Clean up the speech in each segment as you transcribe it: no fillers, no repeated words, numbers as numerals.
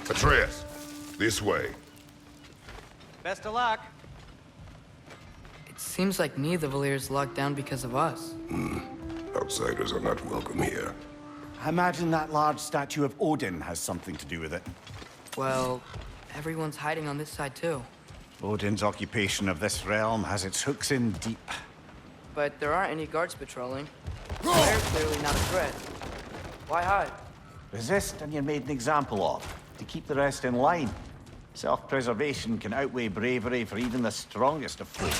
Atreus, this way. Best of luck. It seems like neither Valyr's locked down because of us. Outsiders are not welcome here. I imagine that large statue of Odin has something to do with it. Well, everyone's hiding on this side too. Odin's occupation of this realm has its hooks in deep. But there aren't any guards patrolling. They're clearly not a threat. Why hide? Resist and you're made an example of, to keep the rest in line. Self-preservation can outweigh bravery for even the strongest of folk.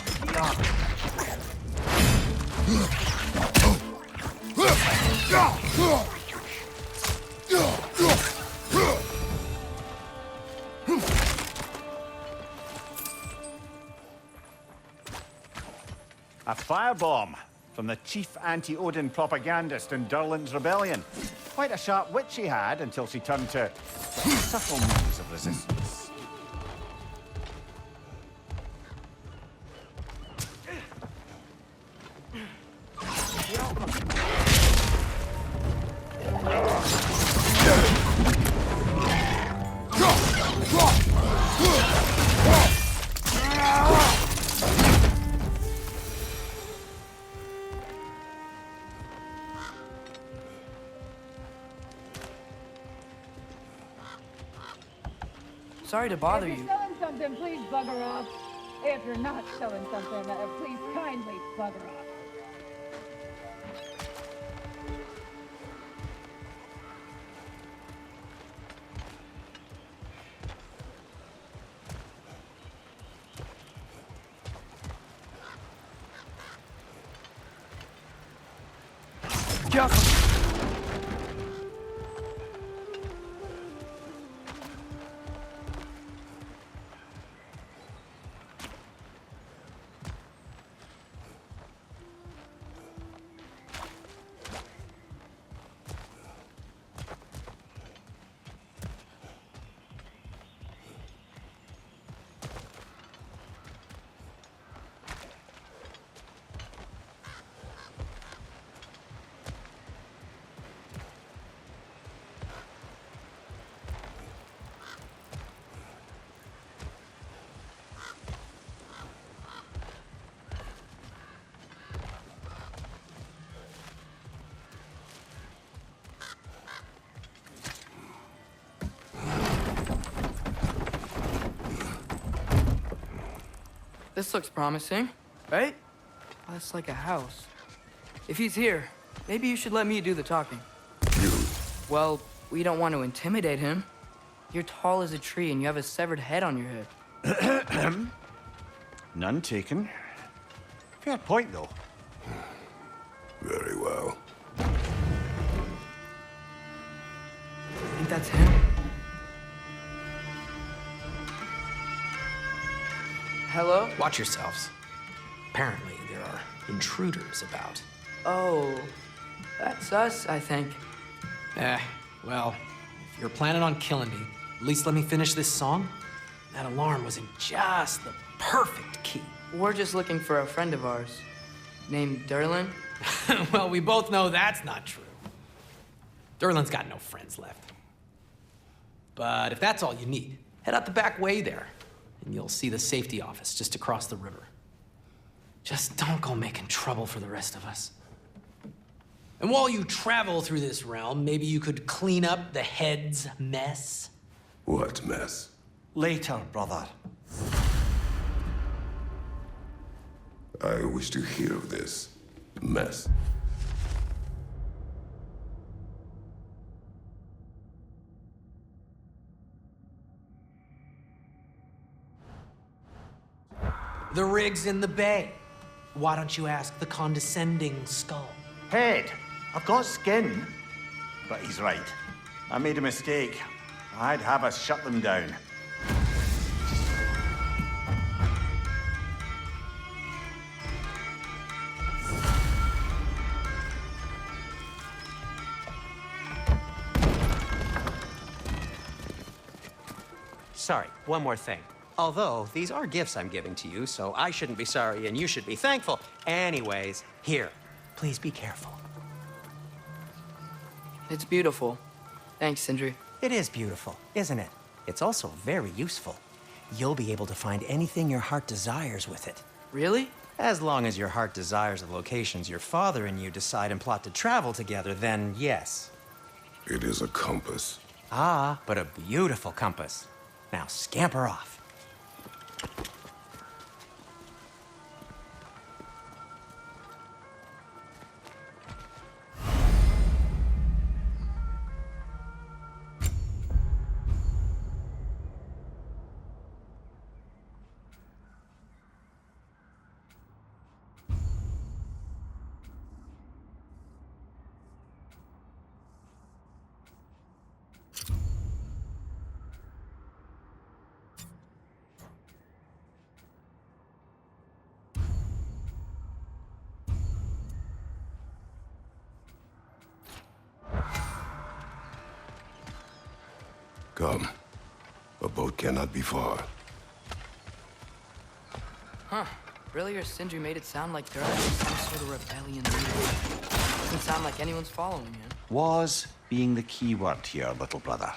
A firebomb from the chief anti-Odin propagandist in Durlin's rebellion. Quite a sharp wit she had until she turned to subtle means of resistance. Sorry to bother If you. you're selling something, please bugger off. If you're not selling something, please kindly bugger off. This looks promising, right? That's like a house. If he's here, maybe you should let me do the talking. You. Well, we don't want to intimidate him. You're tall as a tree and you have a severed head on your head. None taken. Fair point, though. Very well. I think that's him. Hello? Watch yourselves. Apparently, there are intruders about. Oh, that's us, I think. Well, if you're planning on killing me, at least let me finish this song. That alarm was in just the perfect key. We're just looking for a friend of ours named Durlin. Well, we both know that's not true. Durlin's got no friends left. But if that's all you need, head out the back way there, and you'll see the safety office just across the river. Just don't go making trouble for the rest of us. And while you travel through this realm, maybe you could clean up the head's mess. What mess? Later, brother. I wish to hear of this mess. The rig's in the bay. Why don't you ask the condescending skull? Head. I've got skin. But he's right. I made a mistake. I'd have us shut them down. Sorry, one more thing. Although, these are gifts I'm giving to you, so I shouldn't be sorry and you should be thankful. Anyways, here, please be careful. It's beautiful. Thanks, Sindri. It is beautiful, isn't it? It's also very useful. You'll be able to find anything your heart desires with it. Really? As long as your heart desires the locations your father and you decide and plot to travel together, then yes. It is a compass. Ah, but a beautiful compass. Now scamper off. Come. A boat cannot be far. Huh. Earlier, Sindri made it sound like they're under some sort of rebellion leader. Doesn't sound like anyone's following him. Was being the key word here, little brother.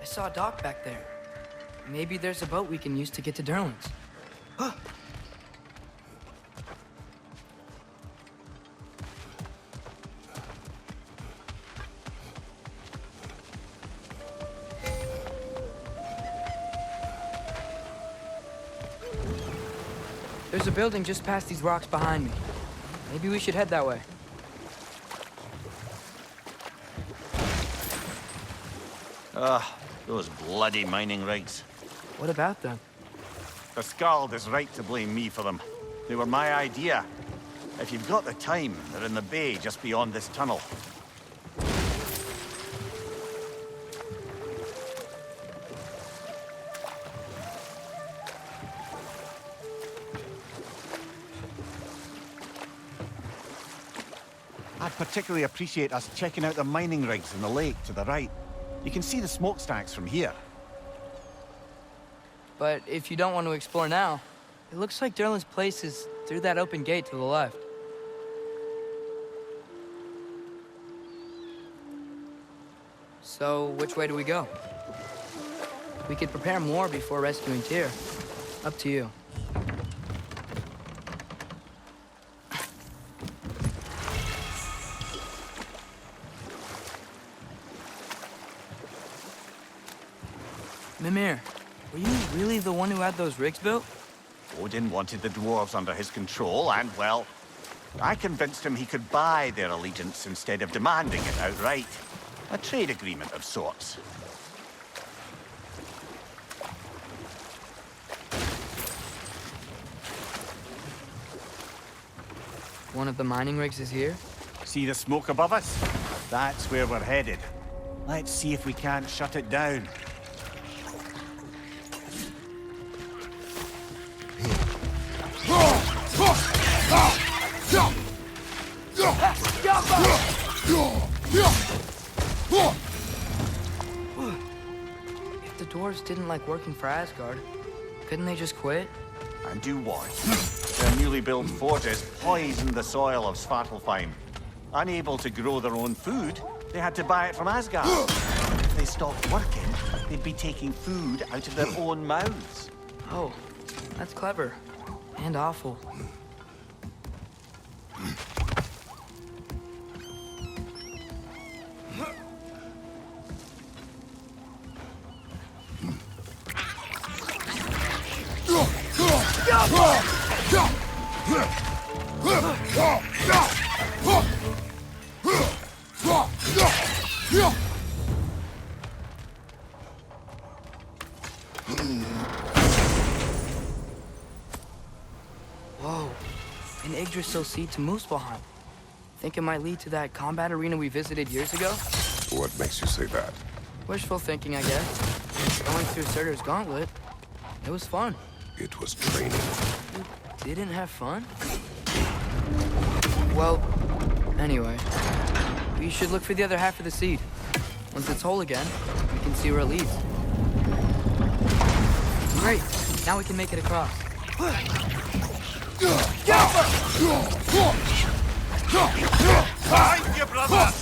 I saw a dock back there. Maybe there's a boat we can use to get to Derlin's. There's a building just past these rocks behind me. Maybe we should head that way. Those bloody mining rigs. What about them? The Skald is right to blame me for them. They were my idea. If you've got the time, they're in the bay just beyond this tunnel. I'd particularly appreciate us checking out the mining rigs in the lake to the right. You can see the smokestacks from here. But if you don't want to explore now, it looks like Derlin's place is through that open gate to the left. So, which way do we go? We could prepare more before rescuing Tyr. Up to you. Mimir, were you really the one who had those rigs built? Odin wanted the dwarves under his control, and, well, I convinced him he could buy their allegiance instead of demanding it outright. A trade agreement of sorts. One of the mining rigs is here? See the smoke above us? That's where we're headed. Let's see if we can't shut it down. If the dwarves didn't like working for Asgard, couldn't they just quit? And do what? Their newly built forges poisoned the soil of Svartalfheim. Unable to grow their own food, they had to buy it from Asgard. If they stopped working, they'd be taking food out of their own mouths. Oh, that's clever. And awful. Whoa, an Yggdrasil seed to Muspelheim. Think it might lead to that combat arena we visited years ago? What makes you say that? Wishful thinking, I guess. Going through Surtur's gauntlet, it was fun. It was training. You didn't have fun? Well, anyway, we should look for the other half of the seed. Once it's whole again, we can see where it leads. Great, now we can make it across. Behind you, brother!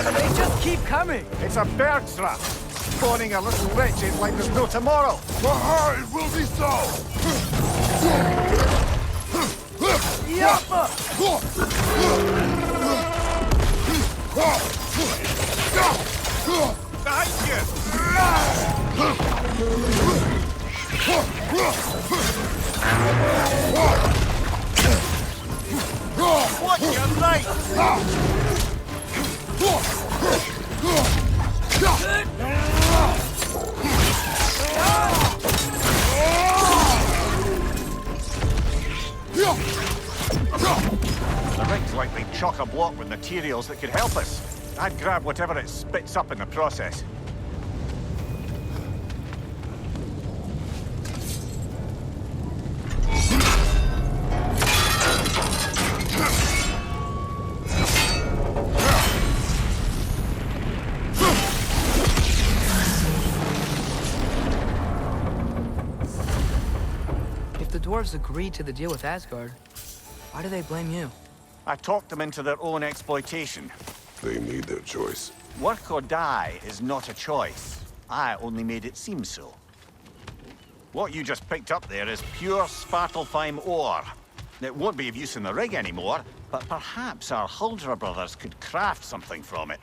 They just keep coming! It's a bird trap. Spawning a little wretched like there's no tomorrow. For her, it will be so! Behind you! Watch your right! The rig's likely chock-a-block with materials that could help us. I'd grab whatever it spits up in the process. If the dwarves agreed to the deal with Asgard, why do they blame you? I talked them into their own exploitation. They made their choice. Work or die is not a choice. I only made it seem so. What you just picked up there is pure Svartalfheim ore. It won't be of use in the rig anymore, but perhaps our Huldra brothers could craft something from it.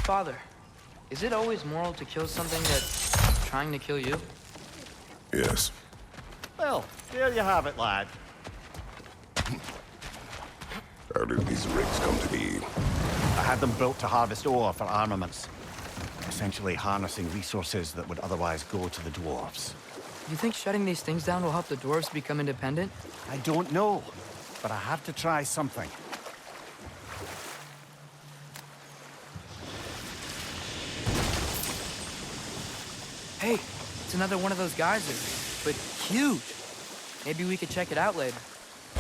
Father, is it always moral to kill something that's trying to kill you? Yes. Well, there you have it, lad. How did these rigs come to be? I had them built to harvest ore for armaments. Essentially harnessing resources that would otherwise go to the dwarves. You think shutting these things down will help the dwarves become independent? I don't know, but I have to try something. Hey, it's another one of those geysers, but huge. Maybe we could check it out later.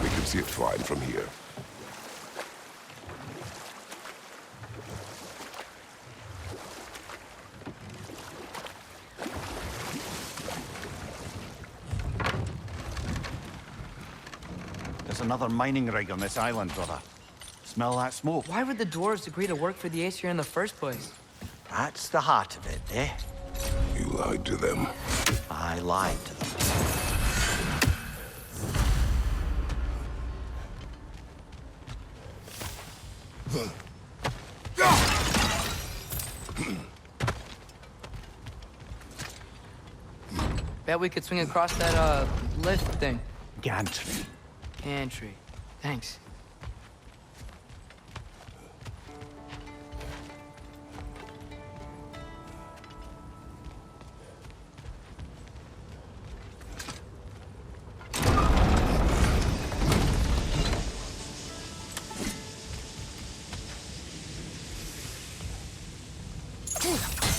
We can see it fine from here. There's another mining rig on this island, brother. Smell that smoke? Why would the dwarves agree to work for the Aesir in the first place? That's the heart of it, eh? You lied to them. I lied to them. Bet we could swing across that, lift thing.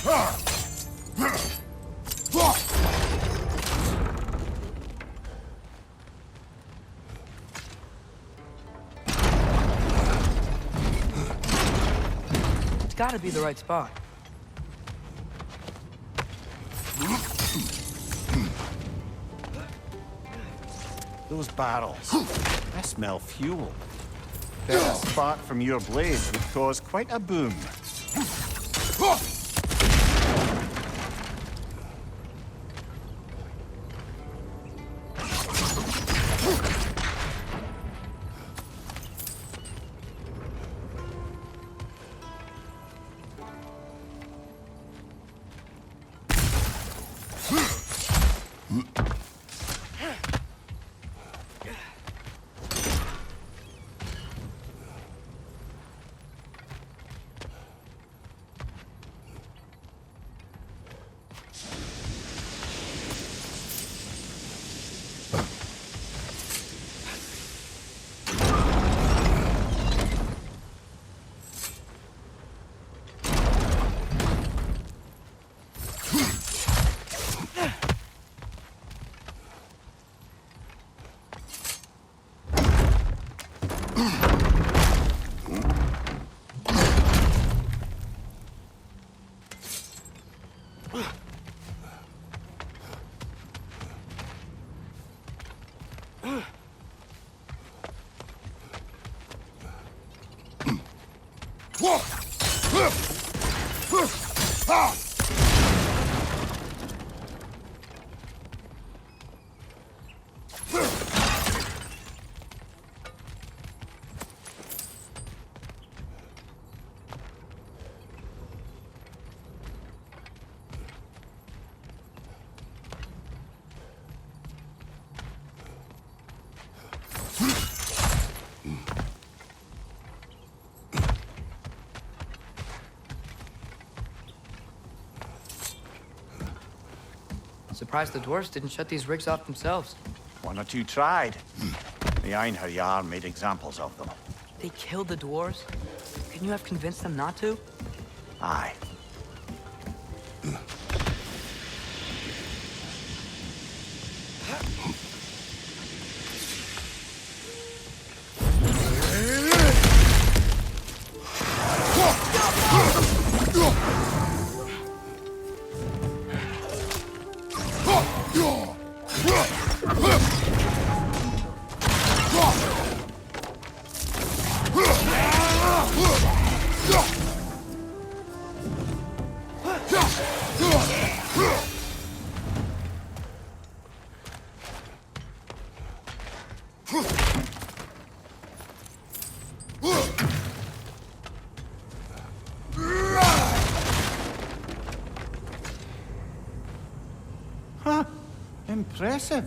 It's gotta be the right spot. Those barrels. I smell fuel. Bet a spark from your blades would cause quite a boom. Surprised the dwarves didn't shut these rigs off themselves. One or two tried. The Einherjar made examples of them. They killed the dwarves? Couldn't you have convinced them not to? Aye. Huh. Impressive.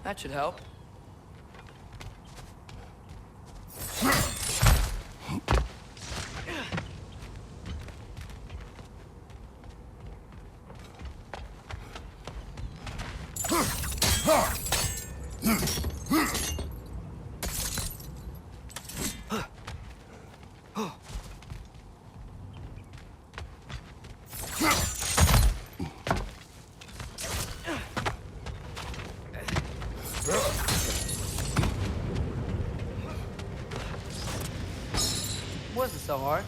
That should help. Wasn't so hard.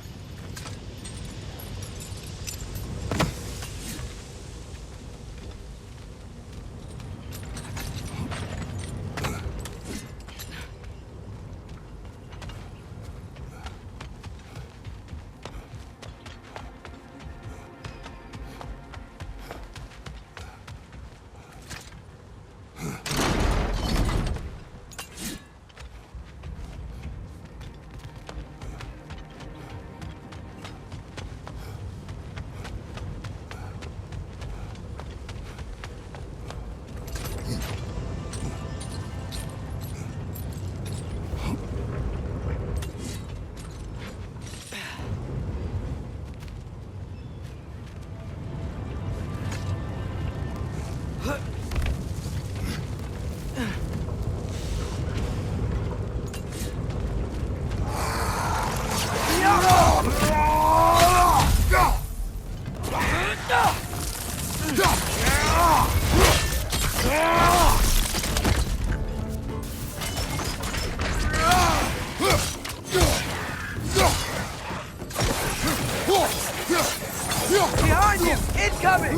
Behind you! Incoming!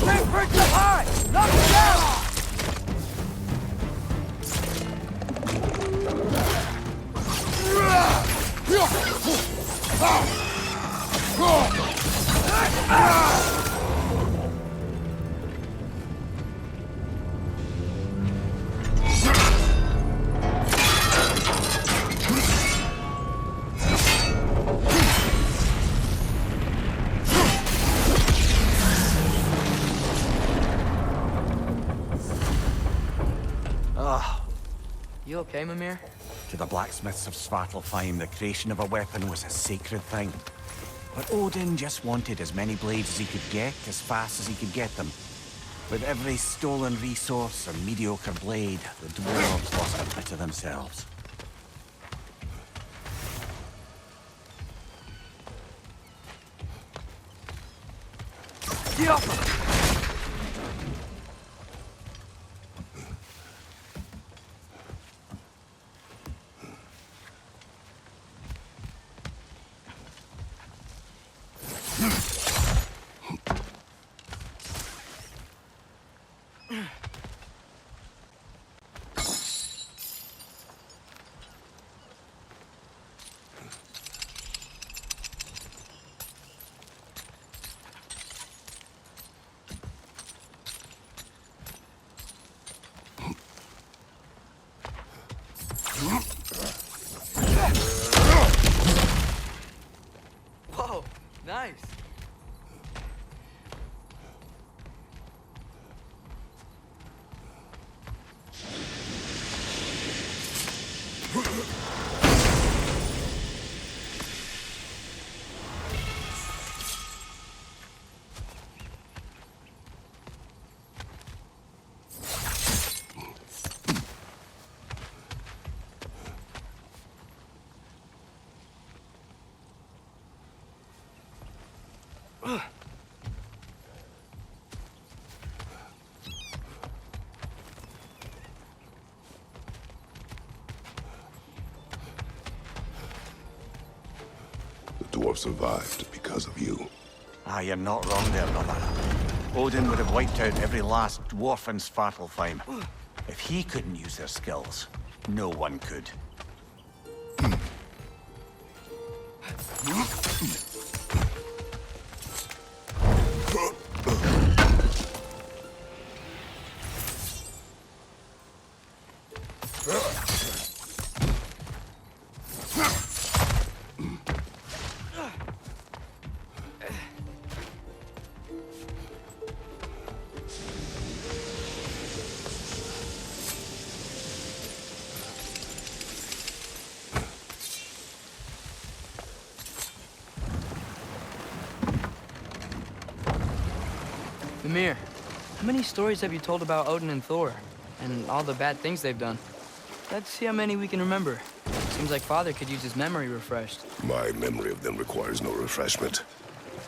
Big bricks up high! Knock it down! You okay, Mimir? To the blacksmiths of Svartalfheim, the creation of a weapon was a sacred thing. But Odin just wanted as many blades as he could get, as fast as he could get them. With every stolen resource or mediocre blade, the dwarves lost a bit of themselves. Whoa, nice. The dwarf survived because of you. Ah, you're not wrong there, brother. Odin would have wiped out every last dwarf in Svartalfheim. If he couldn't use their skills, no one could. Mimir, how many stories have you told about Odin and Thor? And all the bad things they've done? Let's see how many we can remember. Seems like Father could use his memory refreshed. My memory of them requires no refreshment.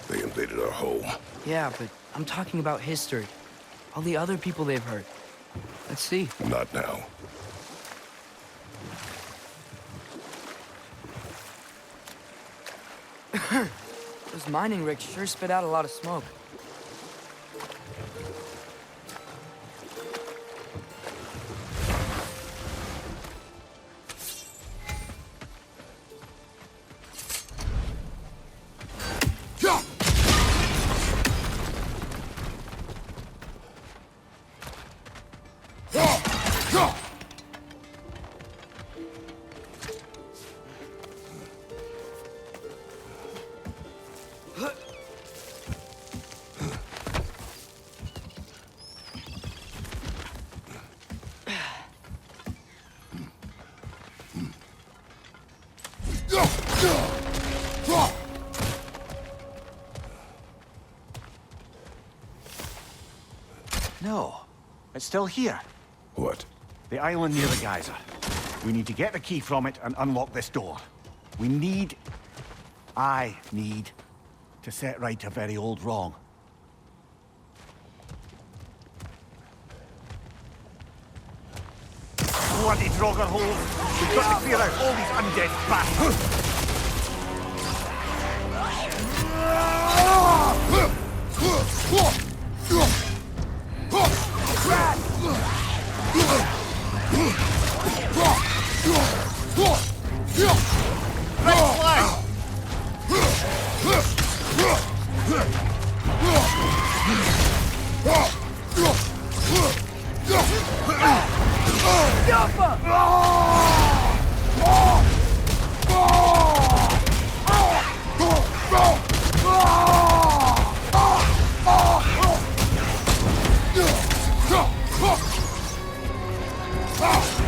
They invaded our home. Yeah, but I'm talking about history. All the other people they've hurt. Let's see. Not now. Those mining rigs sure spit out a lot of smoke. No. It's still here. What? The island near the geyser. We need to get the key from it and unlock this door. I need to set right a very old wrong. Bloody Draugr holes! We've got to clear out all these undead bastards!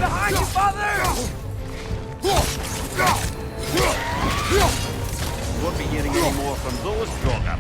Behind you, father! Won't be hearing any more from those Draugr.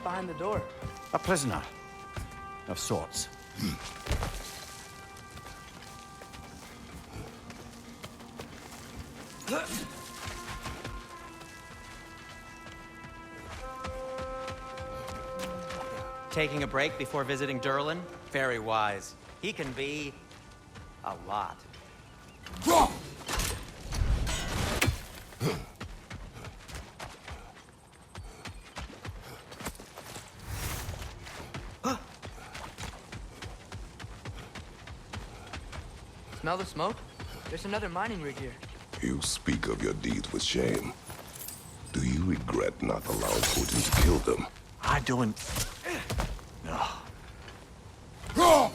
Behind the door. A prisoner. Of sorts. Taking a break before visiting Durlin? Very wise. He can be a lot. Smell the smoke? There's another mining rig here. You speak of your deeds with shame. Do you regret not allowing Odin to kill them? I don't... No. Wow.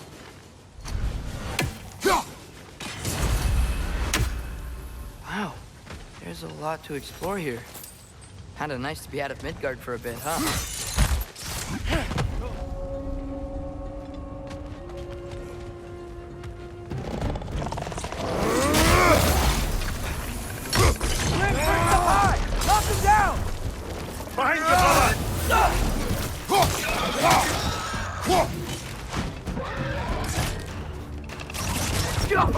There's a lot to explore here. Kinda nice to be out of Midgard for a bit, huh? Behind you, brother! Behind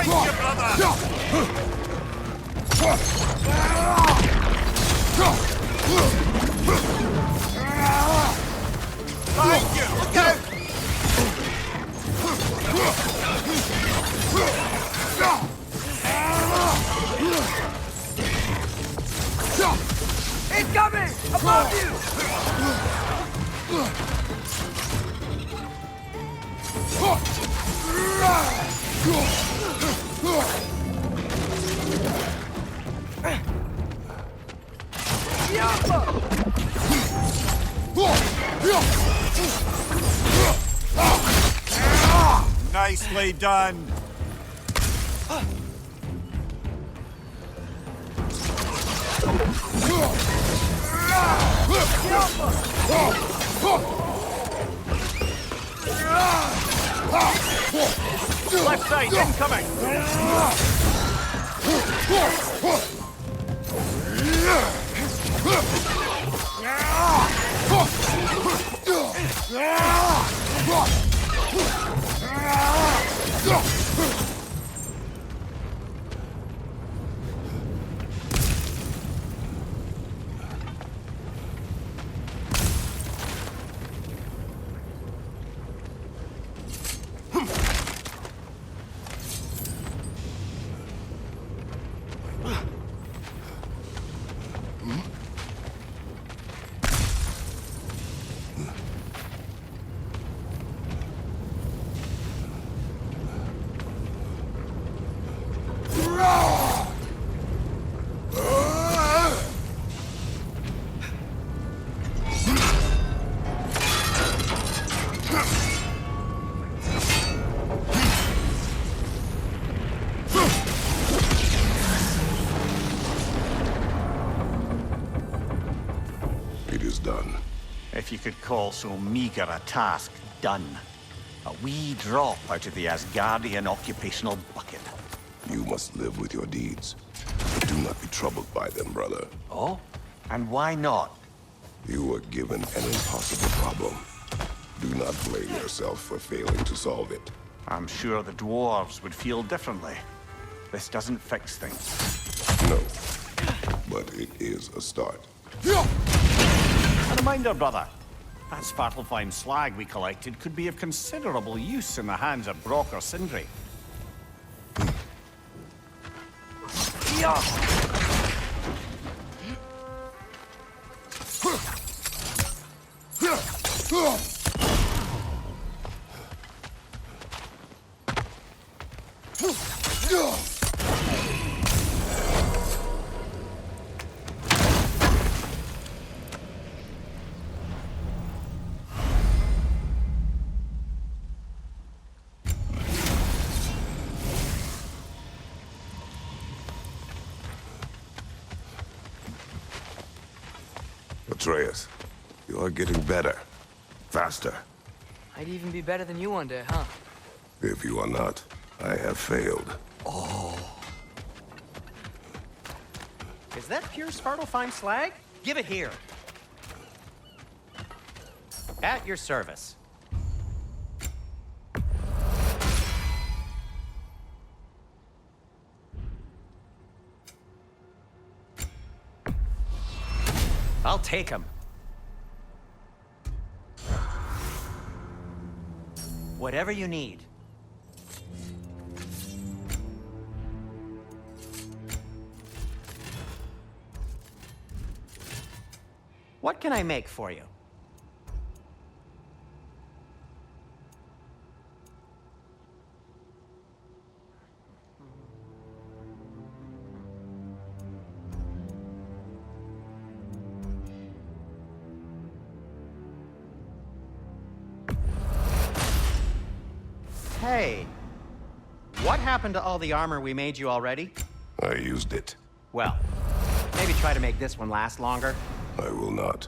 you, brother! Behind you! Look out! Incoming! Above you! Nicely done. Left side, incoming! It is done. If you could call so meager a task done. A wee drop out of the Asgardian occupational bucket. You must live with your deeds. But do not be troubled by them, brother. Oh? And why not? You were given an impossible problem. Do not blame yourself for failing to solve it. I'm sure the dwarves would feel differently. This doesn't fix things. No. But it is a start. A reminder, brother. That Svartalfheim slag we collected could be of considerable use in the hands of Brock or Sindri. Atreus, you are getting better. Faster. I'd even be better than you one day, huh? If you are not, I have failed. Is that pure Svartalfheim slag? Give it here. At your service. I'll take him. Whatever you need. What can I make for you? Hey, what happened to all the armor we made you already? I used it. Well, maybe try to make this one last longer. I will not.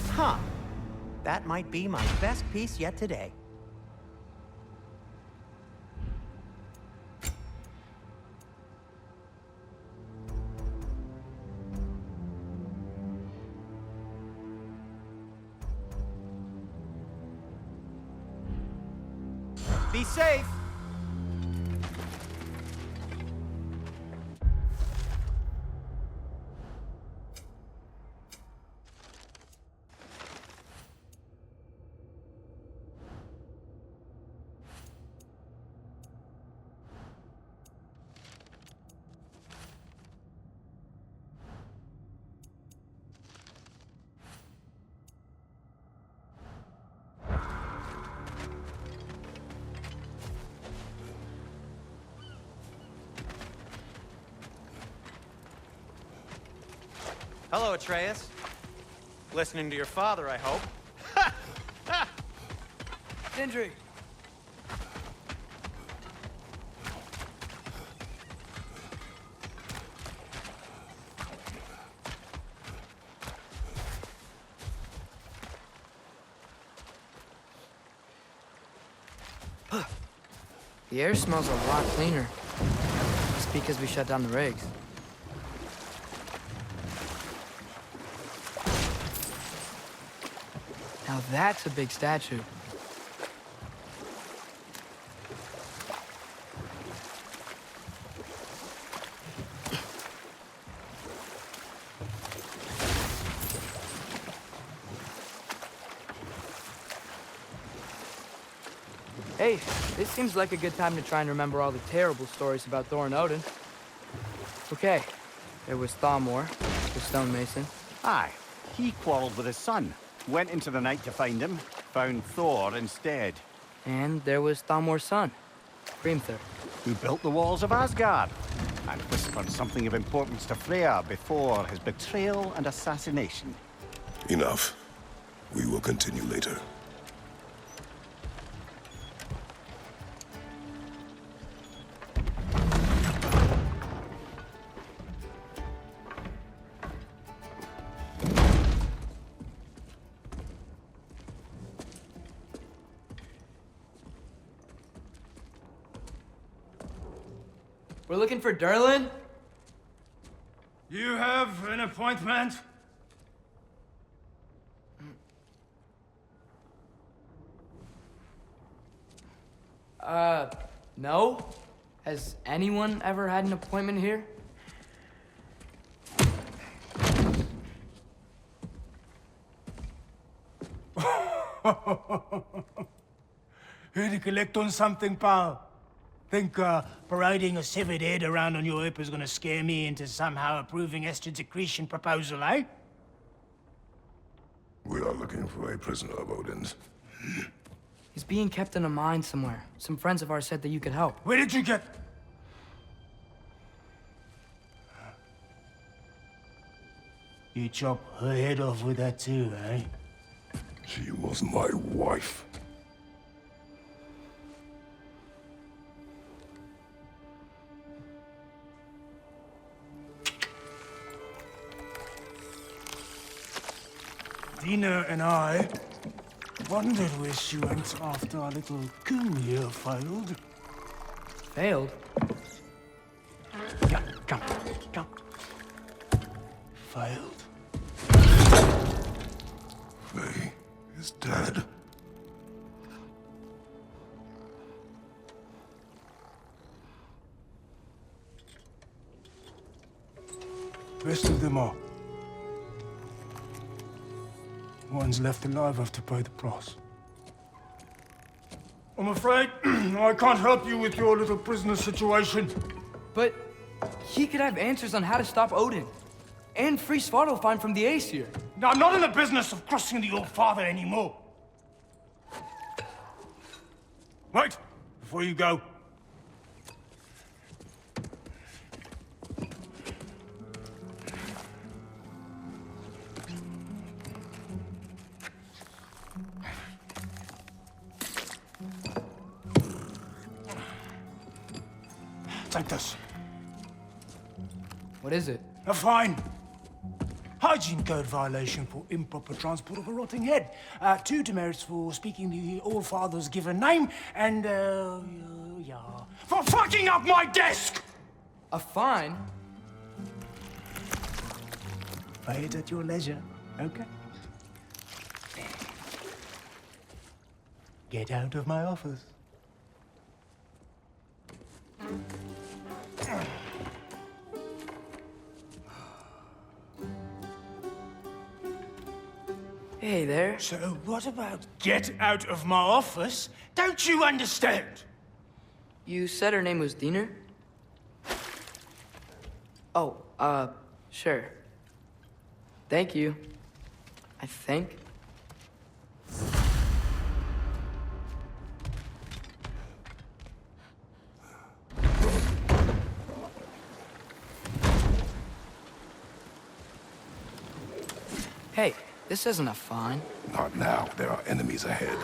Huh. That might be my best piece yet today. Be safe. Hello, Atreus. Listening to your father, I hope. Sindri! The air smells a lot cleaner. It's because we shut down the rigs. Now that's a big statue. Hey, this seems like a good time to try and remember all the terrible stories about Thor and Odin. Okay, there was Thamor, the stonemason. Aye, he quarreled with his son. Went into the night to find him, found Thor instead. And there was Thamor's son, Hrimthur. Who built the walls of Asgard, and whispered something of importance to Freya before his betrayal and assassination. Enough. We will continue later. We're looking for Durlin? You have an appointment? No. Has anyone ever had an appointment here? Here to collect on something, pal? Think parading a severed head around on your hip is gonna scare me into somehow approving Estrid's accretion proposal, eh? We are looking for a prisoner of Odin's. He's being kept in a mine somewhere. Some friends of ours said that you could help. Where did you get... You chop her head off with that too, eh? She was my wife. Dina and I wondered where she went after our little coup here failed. Failed? Come. Failed? Faye is dead. Rest of them are. One's left alive have to pay the price. I'm afraid I can't help you with your little prisoner situation. But he could have answers on how to stop Odin. And free Svartalfheim from the Aesir. Now, I'm not in the business of crossing the old father anymore. Wait, before you go. Take this. What is it? A fine. Hygiene code violation for improper transport of a rotting head. 2 demerits for speaking the All-Father's given name, and, for fucking up my desk! A fine? Pay it at your leisure, okay? Get out of my office. Hey there. So what about get out of my office? Don't you understand? You said her name was Diener? Oh, sure. Thank you. I think. Hey, this isn't a fine. Not now. There are enemies ahead.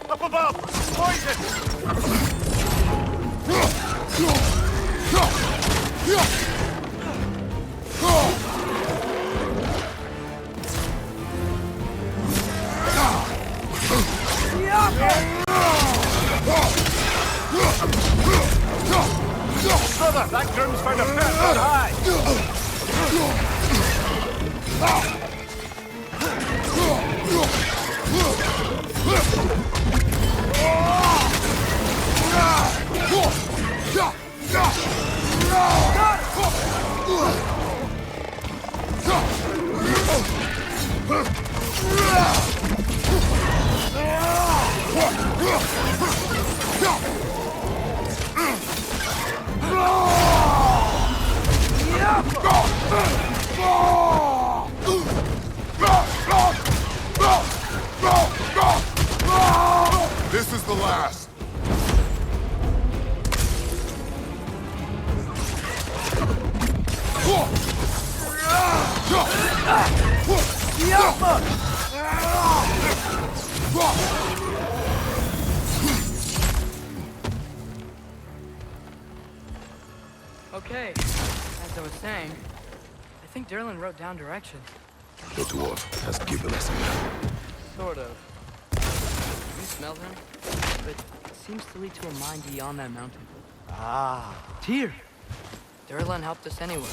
Up above! Poison! Brother, that groom's found a pet on high! This is the last. Okay, as I was saying, I think Derlin wrote down directions. The dwarf has given us a map. Sort of. You smell him? But it seems to lead to a mine beyond that mountain. Ah, Tyr! Derlin helped us anyway.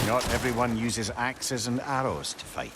not everyone uses axes and arrows to fight.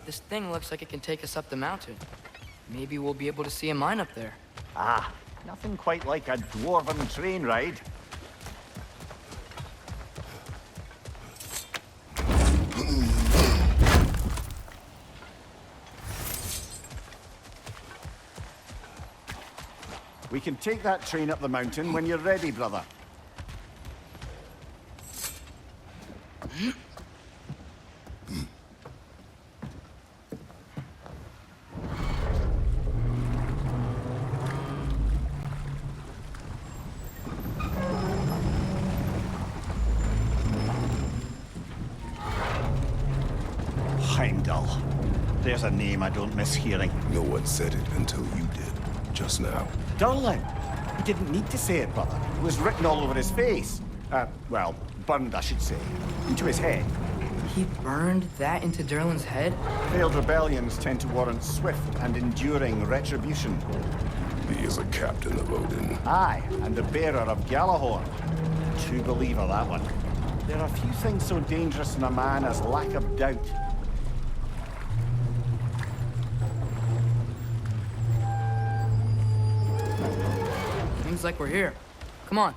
This thing looks like it can take us up the mountain. Maybe we'll be able to see a mine up there. Ah, nothing quite like a dwarven train ride. We can take that train up the mountain when you're ready, brother. Heimdall. There's a name I don't miss hearing. No one said it until you did, just now. Durlin. He didn't need to say it, brother. It was written all over his face. Well, burned, I should say. Into his head. He burned that into Durlin's head? Failed rebellions tend to warrant swift and enduring retribution. He is a captain of Odin. Aye, and the bearer of Gjallarhorn. True believer, that one. There are few things so dangerous in a man as lack of doubt. Seems like we're here. Come on.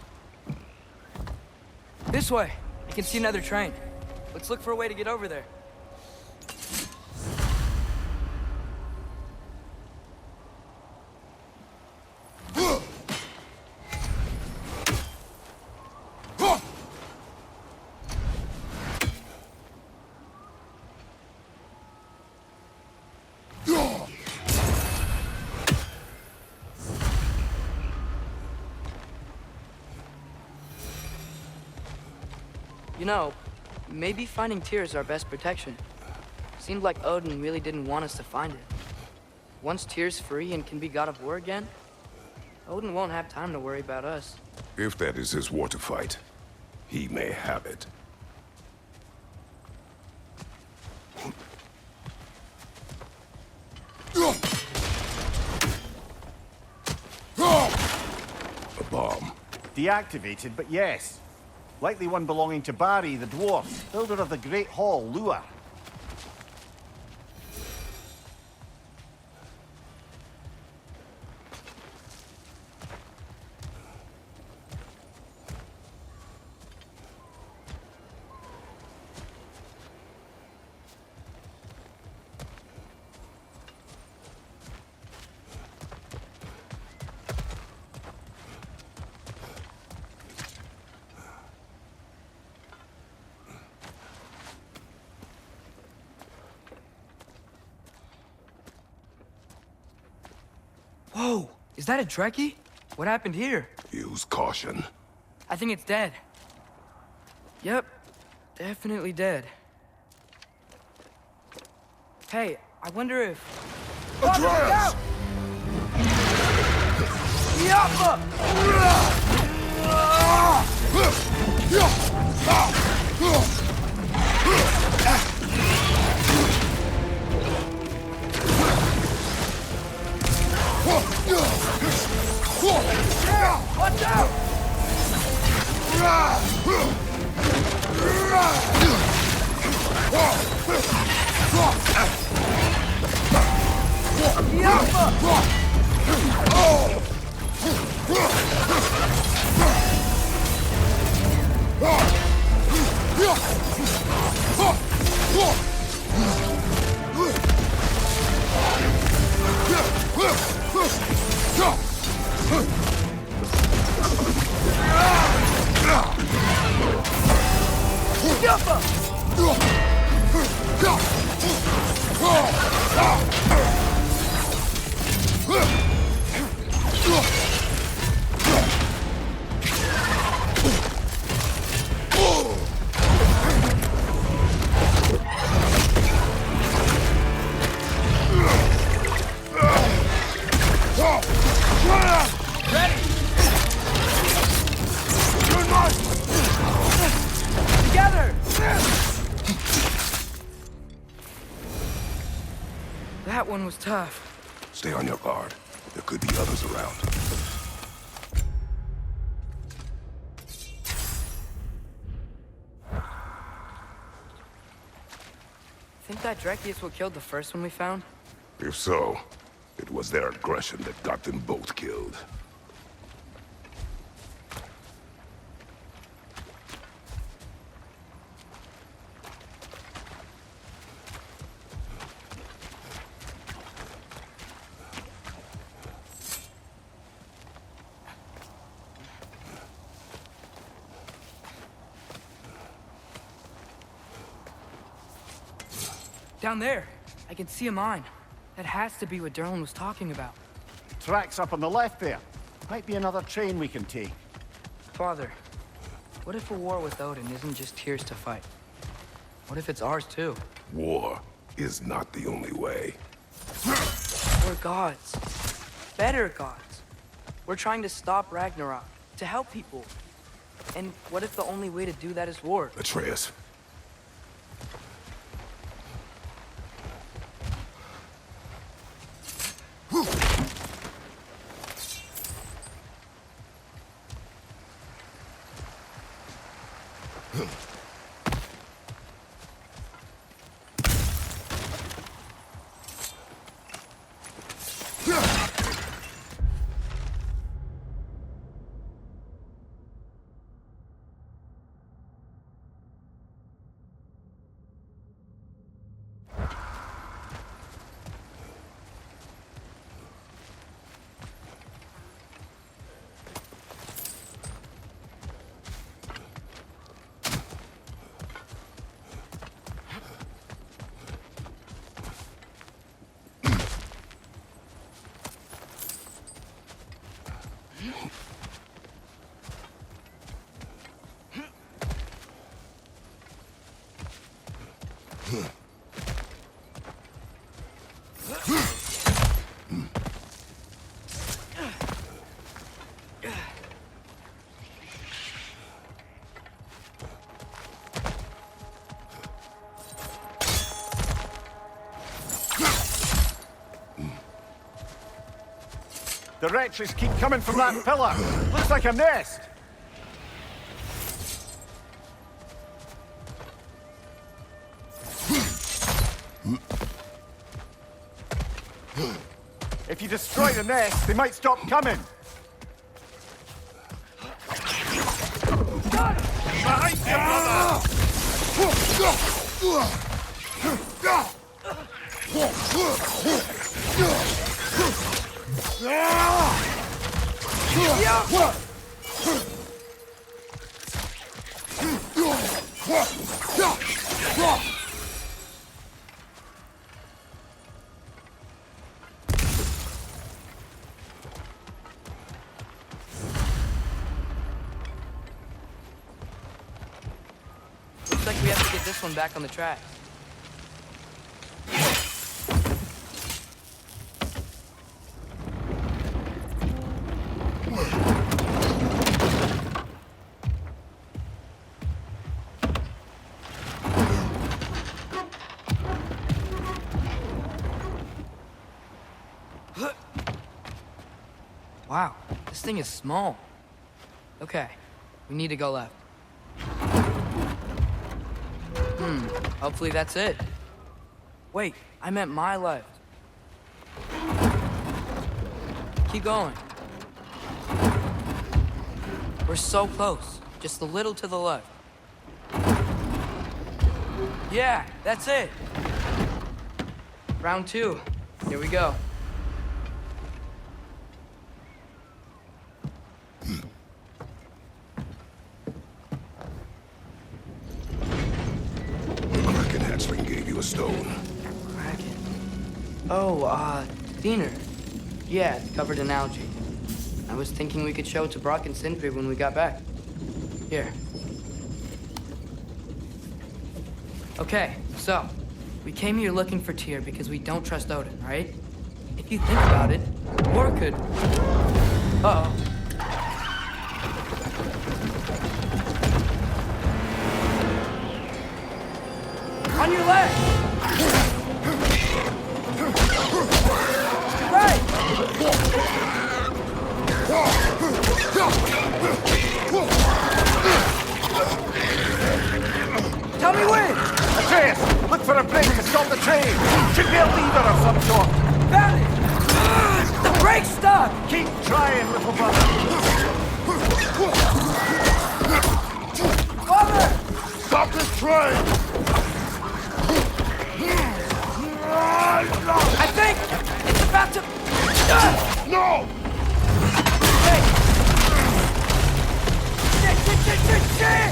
This way. I can see another train. Let's look for a way to get over there. You know, maybe finding Tyr is our best protection. Seemed like Odin really didn't want us to find it. Once Tyr's free and can be god of war again, Odin won't have time to worry about us. If that is his war to fight, he may have it. A bomb. Deactivated, but yes. Likely one belonging to Barry, the dwarf, builder of the Great Hall, Lua. Whoa! Is that a Trekkie? What happened here? Use caution. I think it's dead. Yep. Definitely dead. Hey, I wonder if... Atreus! Watch out! That one was tough. Stay on your guard. There could be others around. Think that Trekkie is what killed the first one we found? If so, it was their aggression that got them both killed. Down there, I can see a mine. That has to be what Durlin was talking about. Tracks up on the left there. Might be another train we can take. Father, what if a war with Odin isn't just Tyr's to fight? What if it's ours too? War is not the only way. We're gods. Better gods. We're trying to stop Ragnarok, to help people. And what if the only way to do that is war? Atreus, The wretches keep coming from that pillar. Looks like a nest. If you destroy the nest, they might stop coming. Behind you, brother! Looks like we have to get this one back on the track. Wow, this thing is small. Okay, we need to go left. Hopefully that's it. Wait, I meant my left. Keep going. We're so close, just a little to the left. Yeah, that's it. Round 2, here we go. Stone. Kraken. Oh, Diener. Yeah, it's covered in algae. I was thinking we could show it to Brock and Sindri when we got back. Here. Okay, so, we came here looking for Tyr because we don't trust Odin, right? If you think about it, War could... Uh-oh. On your left! Right! Tell me when! Atreus, look for a break to stop the train. Should be a lever of some sort. Found it! The brake's stuck! Keep trying, little brother. Father! Stop this train! I think it's about to... No! Hey! Shit!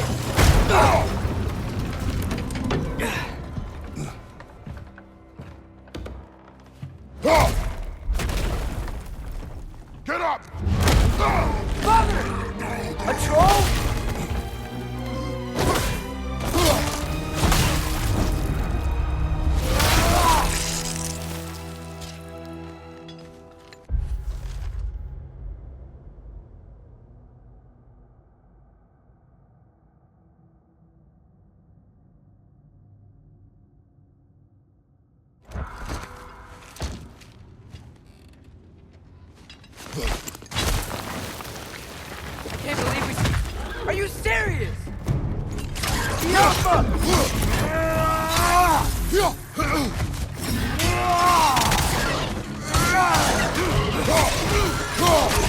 Get up! Father! A troll?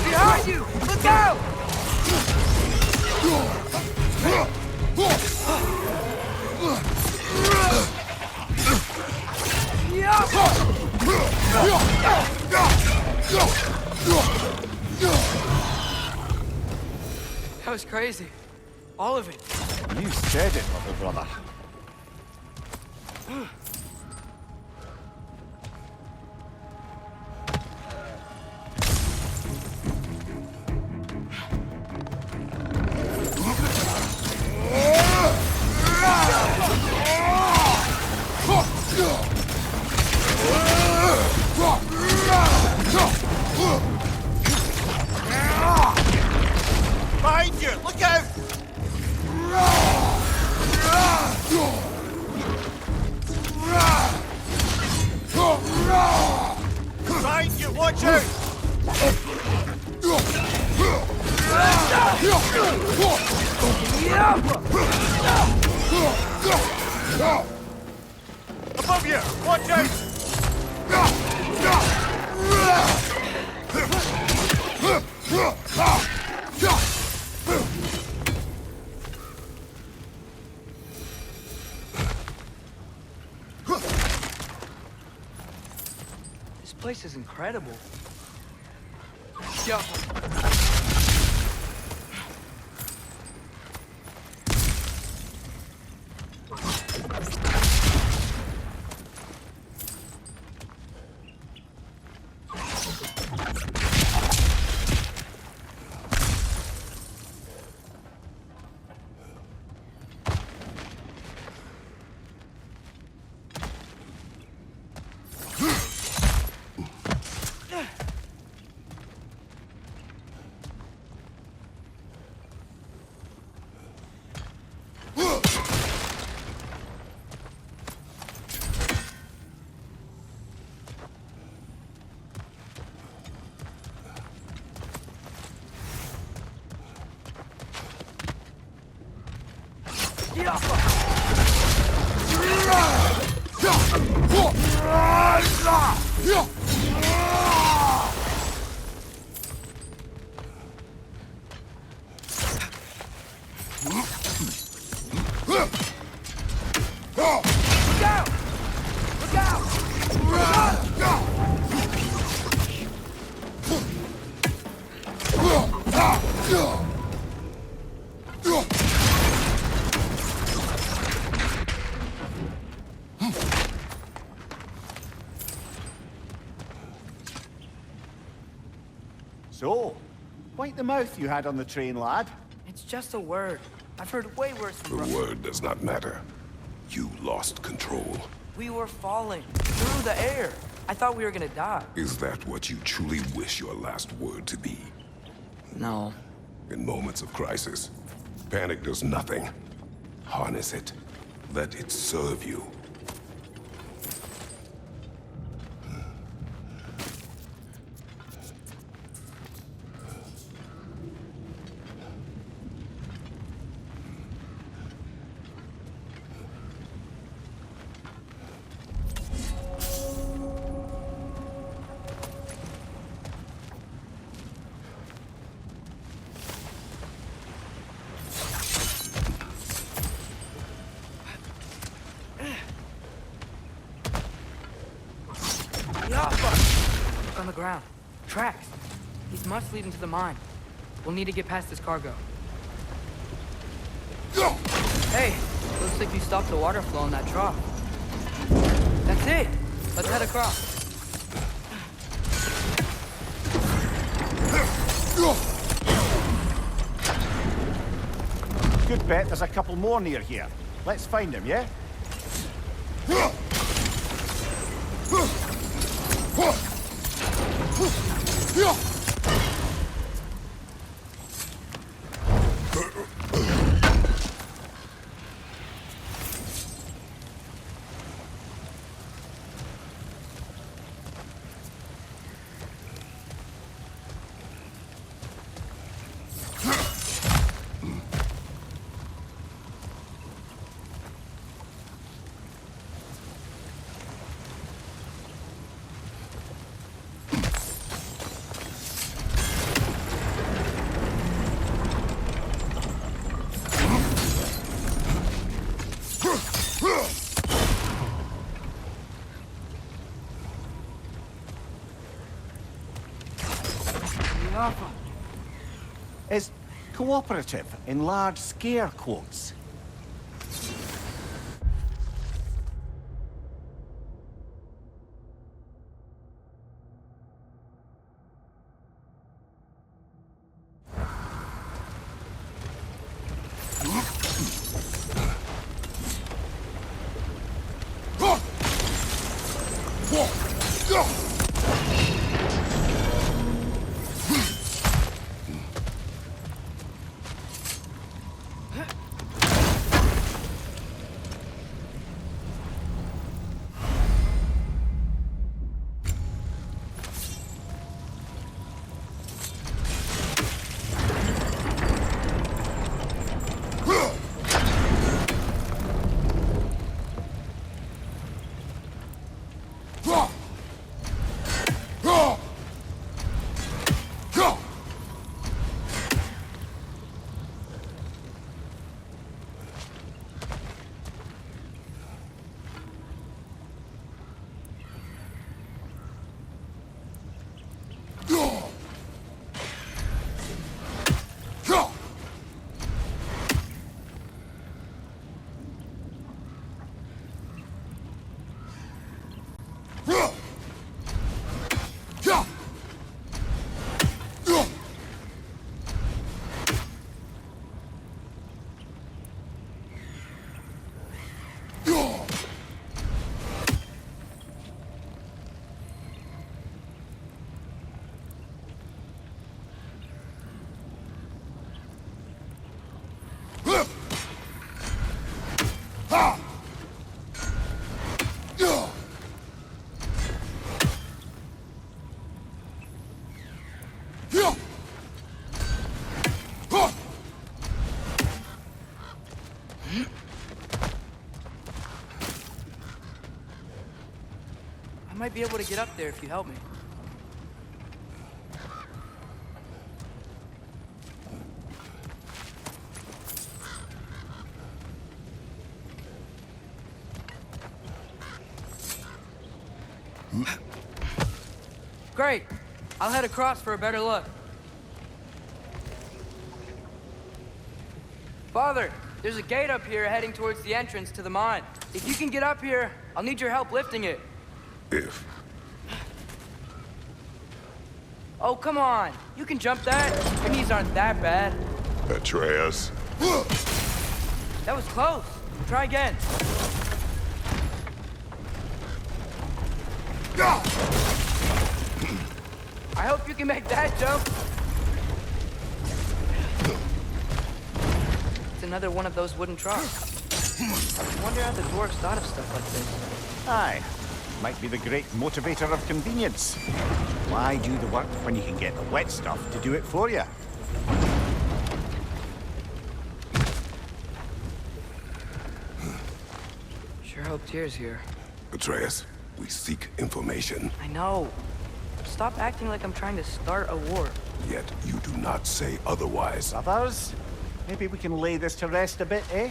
Behind you! Look out! That was crazy. All of it. You said it, little brother. Behind you! Look out! Behind you! Watch out! Above you! Watch out! This place is incredible. Yo. So, quite the mouth you had on the train, lad. It's just a word. I've heard way worse The from word does not matter. You lost control. We were falling through the air. I thought we were gonna die. Is that what you truly wish your last word to be? No. In moments of crisis, panic does nothing. Harness it. Let it serve you. Look on the ground. Tracks. These must lead into the mine. We'll need to get past this cargo. Hey, looks like you stopped the water flow in that trough. That's it. Let's head across. Good bet there's a couple more near here. Let's find them, yeah? cooperative in large scare quotes. I might be able to get up there if you help me. Great. I'll head across for a better look. Father, there's a gate up here heading towards the entrance to the mine. If you can get up here, I'll need your help lifting it. If. Oh, come on. You can jump that. Your knees aren't that bad. Atreus. That was close. Try again. I hope you can make that jump. It's another one of those wooden troughs. I wonder how the dwarves thought of stuff like this. Aye. Might be the great motivator of convenience. Why do the work when you can get the wet stuff to do it for you? Sure hope Tyr's here. Atreus, we seek information. I know. Stop acting like I'm trying to start a war. Yet you do not say otherwise. Brothers, maybe we can lay this to rest a bit, eh?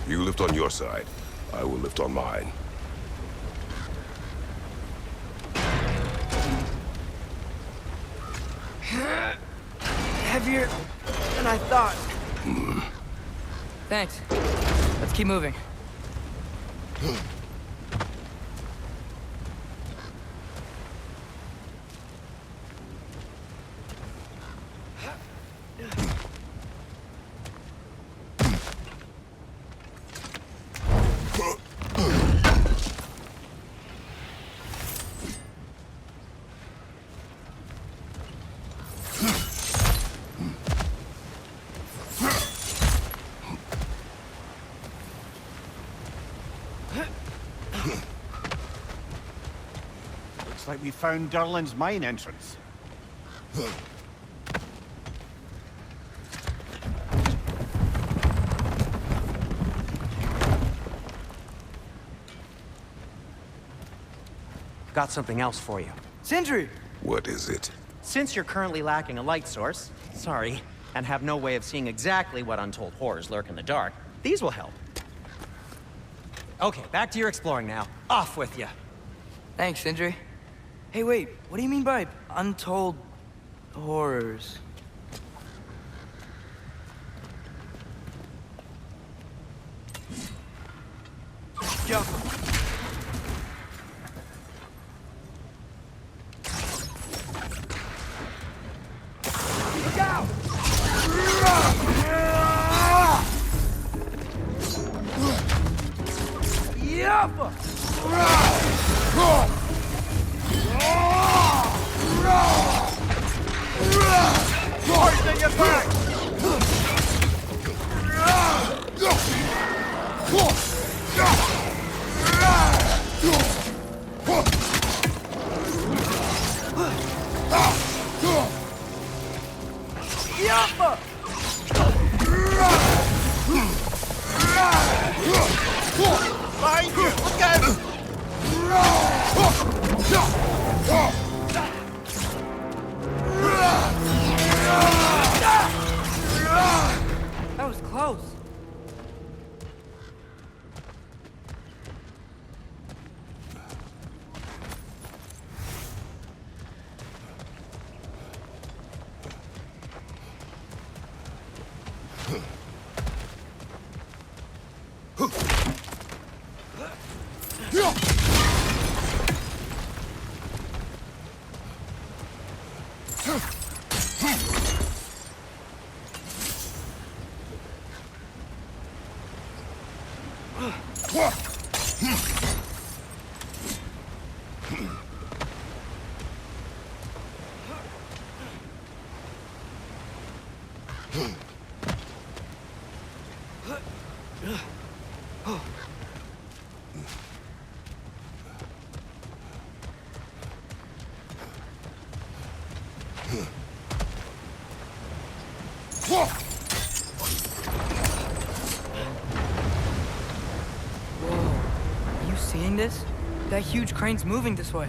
You lift on your side. I will lift on mine. Heavier than I thought. Thanks. Let's keep moving. Looks like we found Durlin's mine entrance. Got something else for you. Sindri! What is it? Since you're currently lacking a light source, sorry, and have no way of seeing exactly what untold horrors lurk in the dark, these will help. Okay, back to your exploring now. Off with you. Thanks, Sindri. Hey, wait, what do you mean by untold horrors? Jump. Look out! Yappa! Hoisting it back! Yappa! Behind you! Look out! That was close. Are you seeing this? That huge crane's moving this way.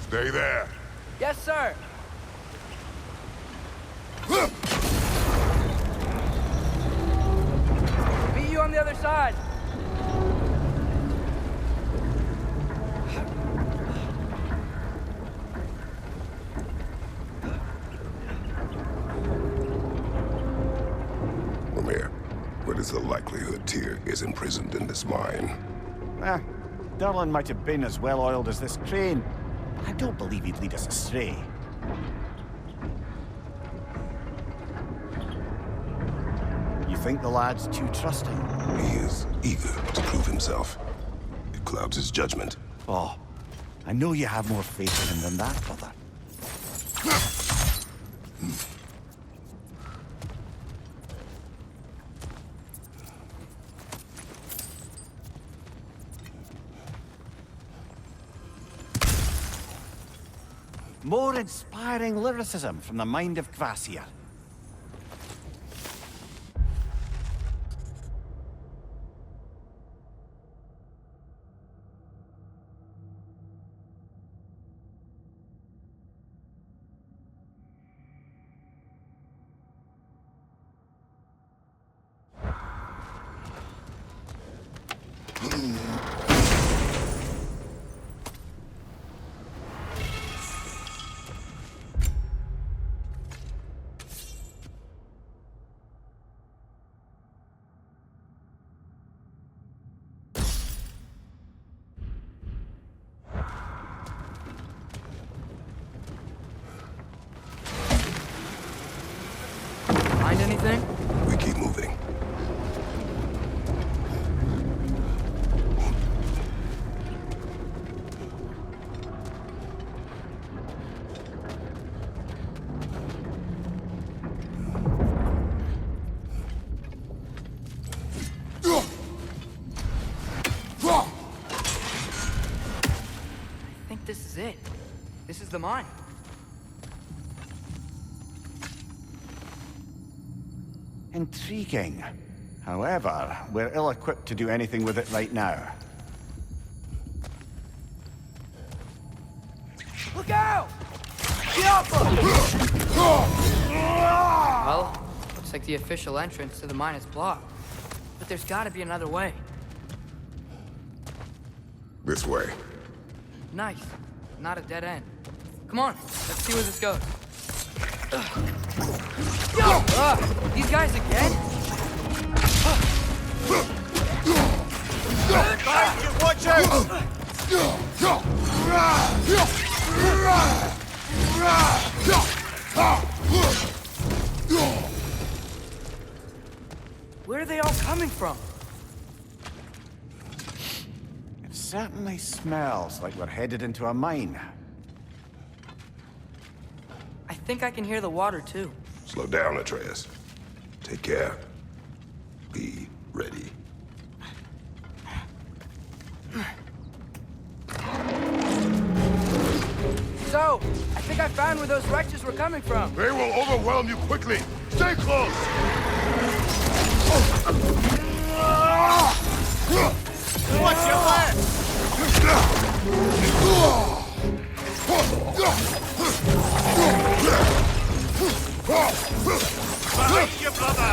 Stay there. Yes, sir. Meet you on the other side. Lemire, what is the likelihood Tyr is imprisoned in this mine? Durlin might have been as well-oiled as this crane. I don't believe he'd lead us astray. You think the lad's too trusting? He is eager to prove himself. It clouds his judgment. Oh, I know you have more faith in him than that, brother. More inspiring lyricism from the mind of Kvasir. Find anything? We keep moving. I think this is it. This is the mine. Intriguing. However, we're ill-equipped to do anything with it right now. Look out! Get off us! Well, looks like the official entrance to the mine is blocked. But there's gotta be another way. This way. Nice. Not a dead end. Come on, let's see where this goes. These guys again? Watch out! Where are they all coming from? It certainly smells like we're headed into a mine. I think I can hear the water too. Slow down, Atreus. Take care. Be ready. So, I think I found where those wretches were coming from. They will overwhelm you quickly. Stay close! Watch your left! Behind you, brother!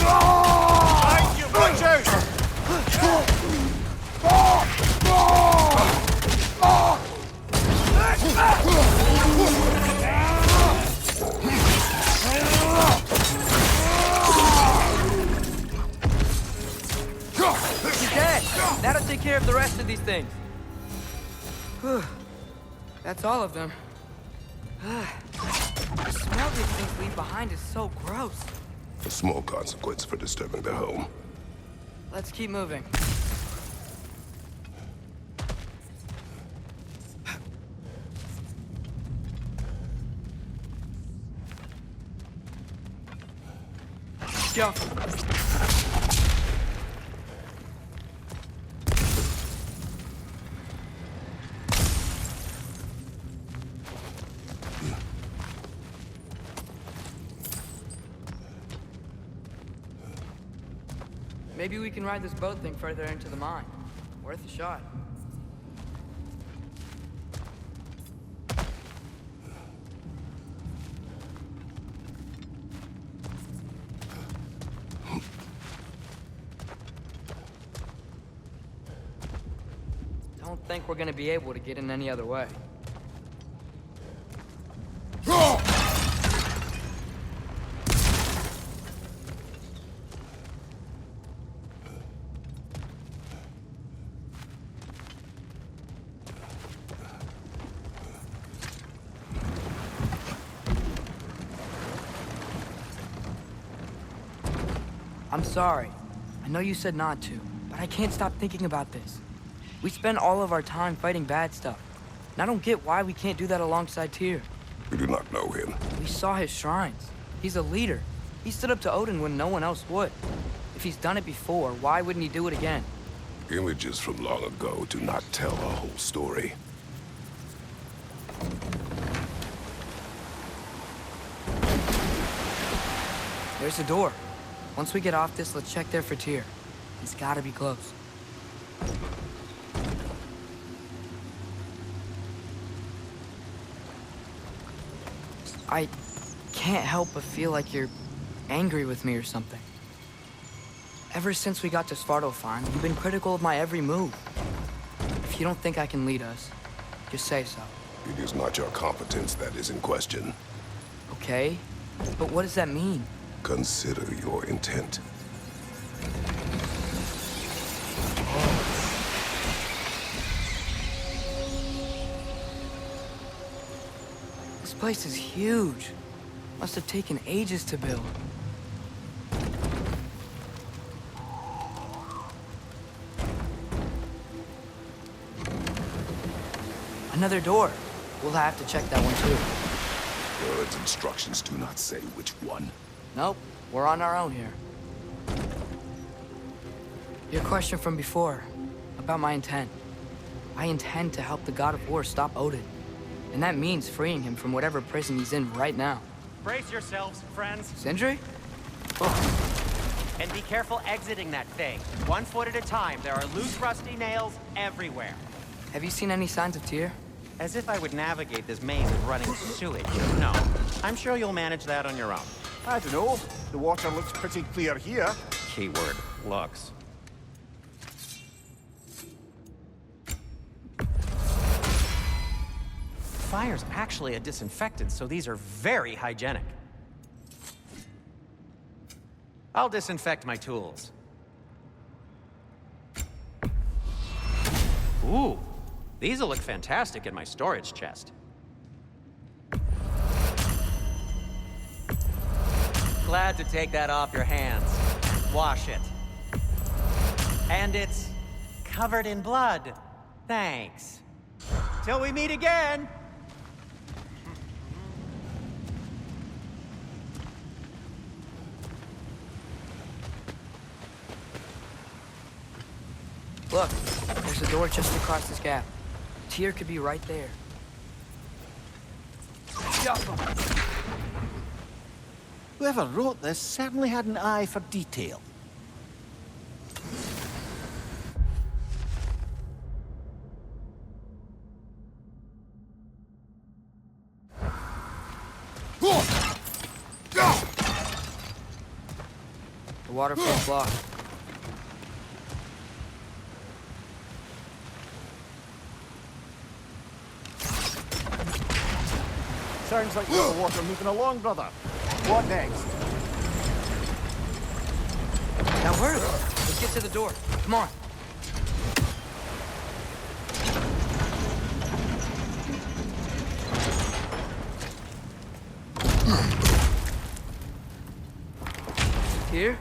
Behind you, watch out! He's dead. That'll take care of the rest of these things. Whew. That's all of them. The smell these things leave behind is so gross. A small consequence for disturbing their home. Let's keep moving. Go. Maybe we can ride this boat thing further into the mine. Worth a shot. Don't think we're gonna be able to get in any other way. I'm sorry. I know you said not to, but I can't stop thinking about this. We spend all of our time fighting bad stuff. And I don't get why we can't do that alongside Tyr. We do not know him. We saw his shrines. He's a leader. He stood up to Odin when no one else would. If he's done it before, why wouldn't he do it again? Images from long ago do not tell a whole story. There's a door. Once we get off this, let's check there for Tyr. He's gotta be close. I can't help but feel like you're angry with me or something. Ever since we got to Svartalfheim, you've been critical of my every move. If you don't think I can lead us, just say so. It is not your competence that is in question. Okay? But what does that mean? Consider your intent. This place is huge. Must have taken ages to build. Another door. We'll have to check that one too. Bird's instructions do not say which one. Nope, we're on our own here. Your question from before, about my intent. I intend to help the God of War stop Odin. And that means freeing him from whatever prison he's in right now. Brace yourselves, friends. Sindri? And be careful exiting that thing. 1 foot at a time. There are loose, rusty nails everywhere. Have you seen any signs of Tyr? As if I would navigate this maze of running sewage. No. I'm sure you'll manage that on your own. I don't know. The water looks pretty clear here. Keyword, looks. Fire's actually a disinfectant, so these are very hygienic. I'll disinfect my tools. Ooh, these'll look fantastic in my storage chest. Glad to take that off your hands. Wash it. And it's covered in blood. Thanks. Till we meet again! Look, there's a door just across this gap. Tyr could be right there. Whoever wrote this certainly had an eye for detail. The waterfall's blocked. Sounds like there's the water moving along, brother. What next? Now hurry! Let's get to the door. Come on. Here?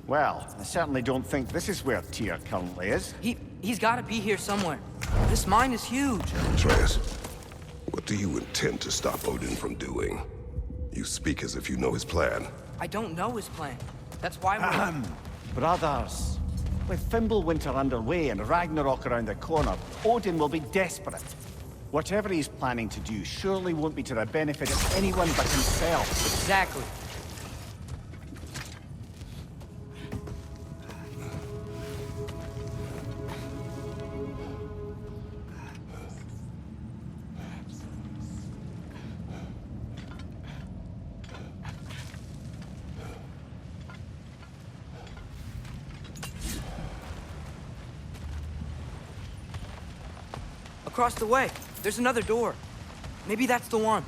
Well, I certainly don't think this is where Tyr currently is. He's got to be here somewhere. This mine is huge. Atreus, what do you intend to stop Odin from doing? You speak as if you know his plan. I don't know his plan. That's why we're... Brothers, with Fimbulwinter underway and Ragnarok around the corner, Odin will be desperate. Whatever he's planning to do surely won't be to the benefit of anyone but himself. Exactly. Across the way, there's another door. Maybe that's the one.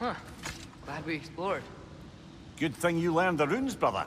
Huh. Glad we explored. Good thing you learned the runes, brother.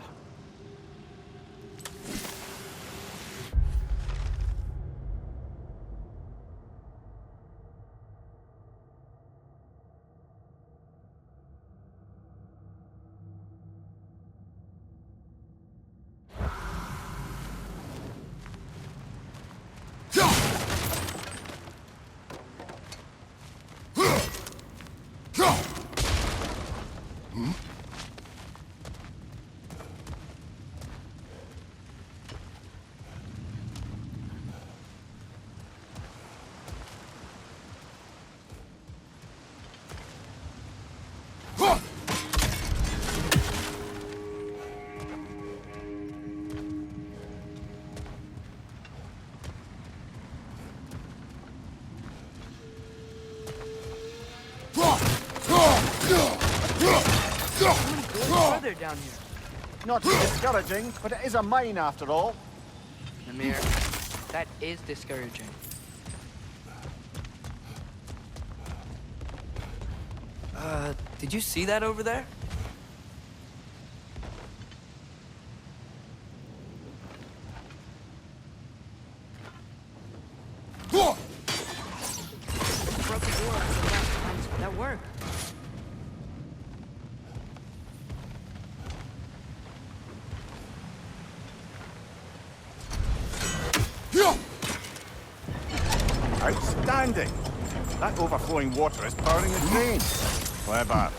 Further down here. Not discouraging, but it is a mine after all. Namir, that is discouraging. Did you see that over there? That worked. Outstanding! That overflowing water is powering the drain. Clever.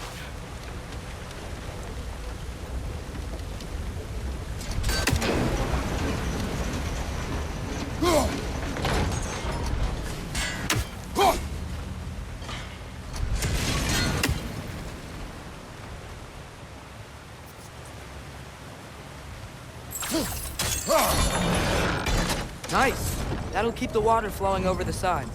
Nice. That'll keep the water flowing over the side.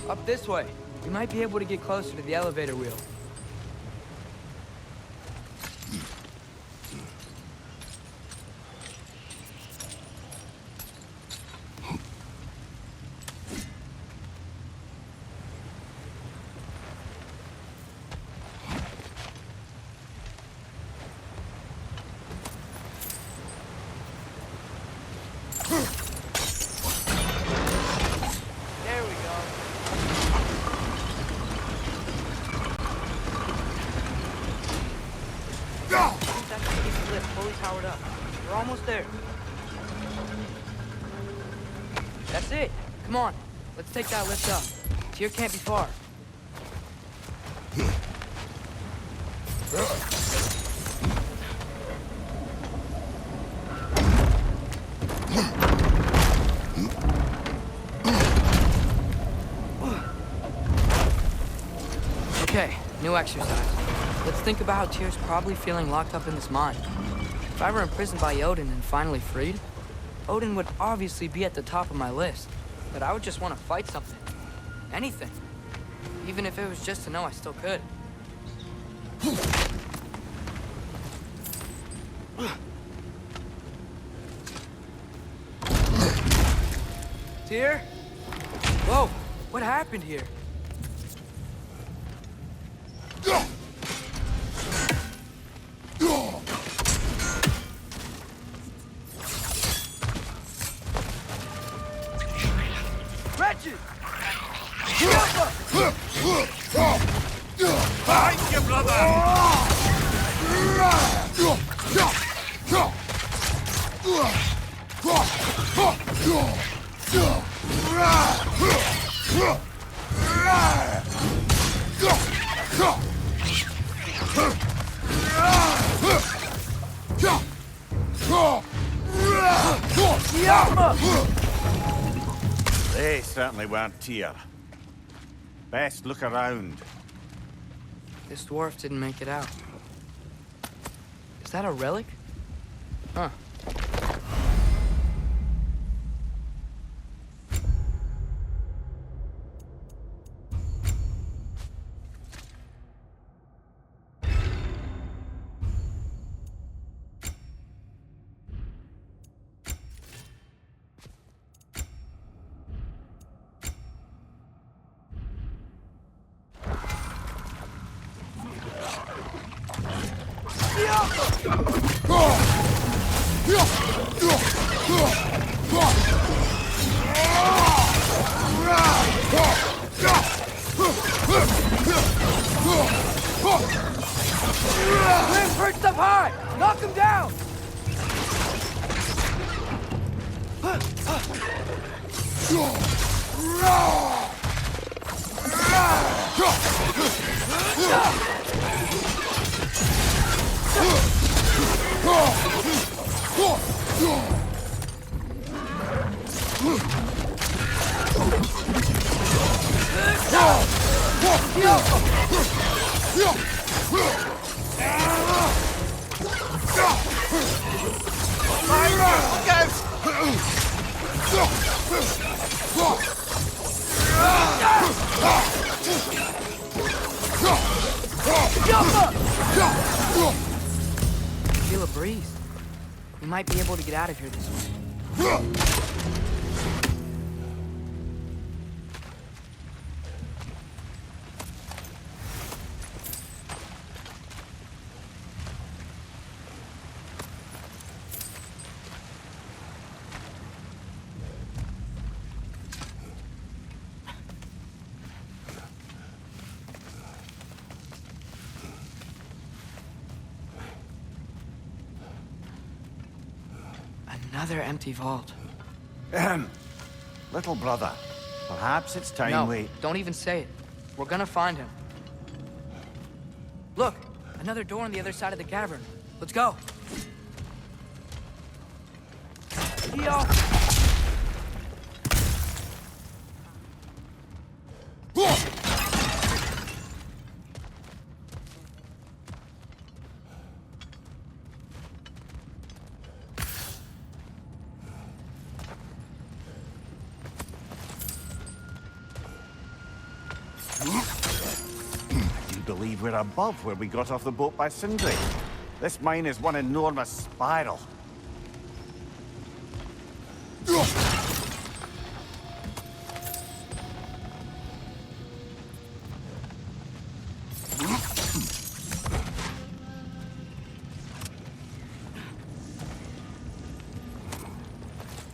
Up this way. We might be able to get closer to the elevator wheel. There we go. I think that's the big lift fully powered up. We're almost there. That's it. Come on. Let's take that lift up. Tier can't be far. Okay, new exercise. Let's think about how Tyr's probably feeling locked up in this mine. If I were imprisoned by Odin and finally freed, Odin would obviously be at the top of my list. But I would just want to fight something. Anything. Even if it was just to know I still could. Tyr? Whoa, what happened here? Wretched! Thank you, brother! They certainly weren't Tyr. Best look around. This dwarf didn't make it out. Is that a relic? Huh. Grim perched up high! Knock him down! Feel a breeze. We might be able to get out of here this way. Another empty vault. Little brother, perhaps it's time No, we... don't even say it. We're gonna find him. Look, another door on the other side of the cavern. Let's go. Yo! I believe we're above where we got off the boat by Sindri. This mine is one enormous spiral.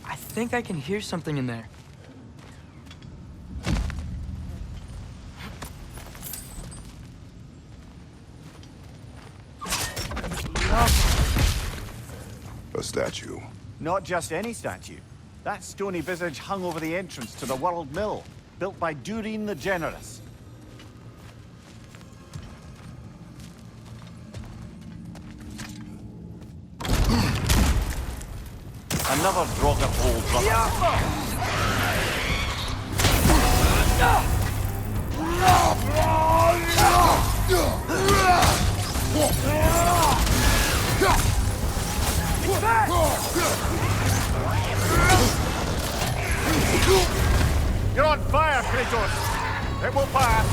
I think I can hear something in there. A statue. Not just any statue. That stony visage hung over the entrance to the World Mill, built by Durin the Generous. Another Draugr hole, brother. You're on fire, Kratos! It will pass!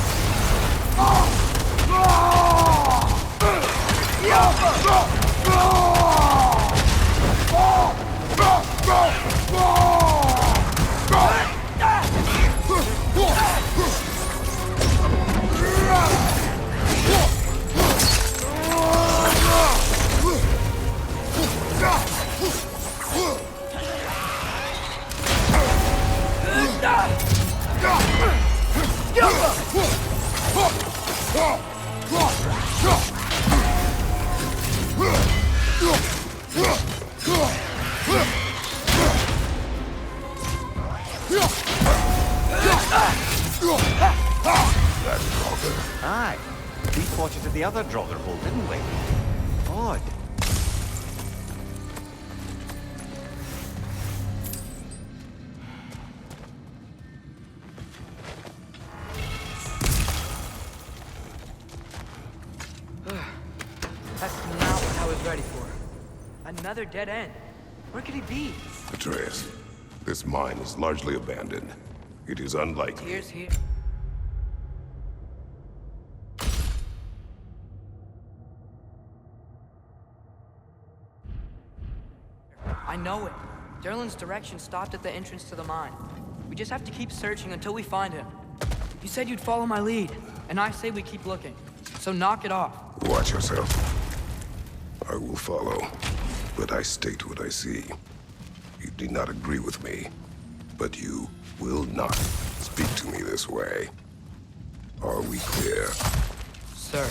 Aye. We spotted at the other Draugr hole, didn't we? Odd. That's not what I was ready for. Another dead end. Where could he be? Atreus, this mine is largely abandoned. It is unlikely. Tears here. I know it. Derlin's direction stopped at the entrance to the mine. We just have to keep searching until we find him. You said you'd follow my lead, and I say we keep looking. So knock it off. Watch yourself. I will follow, but I state what I see. You do not agree with me, but you will not speak to me this way. Are we clear? Sir.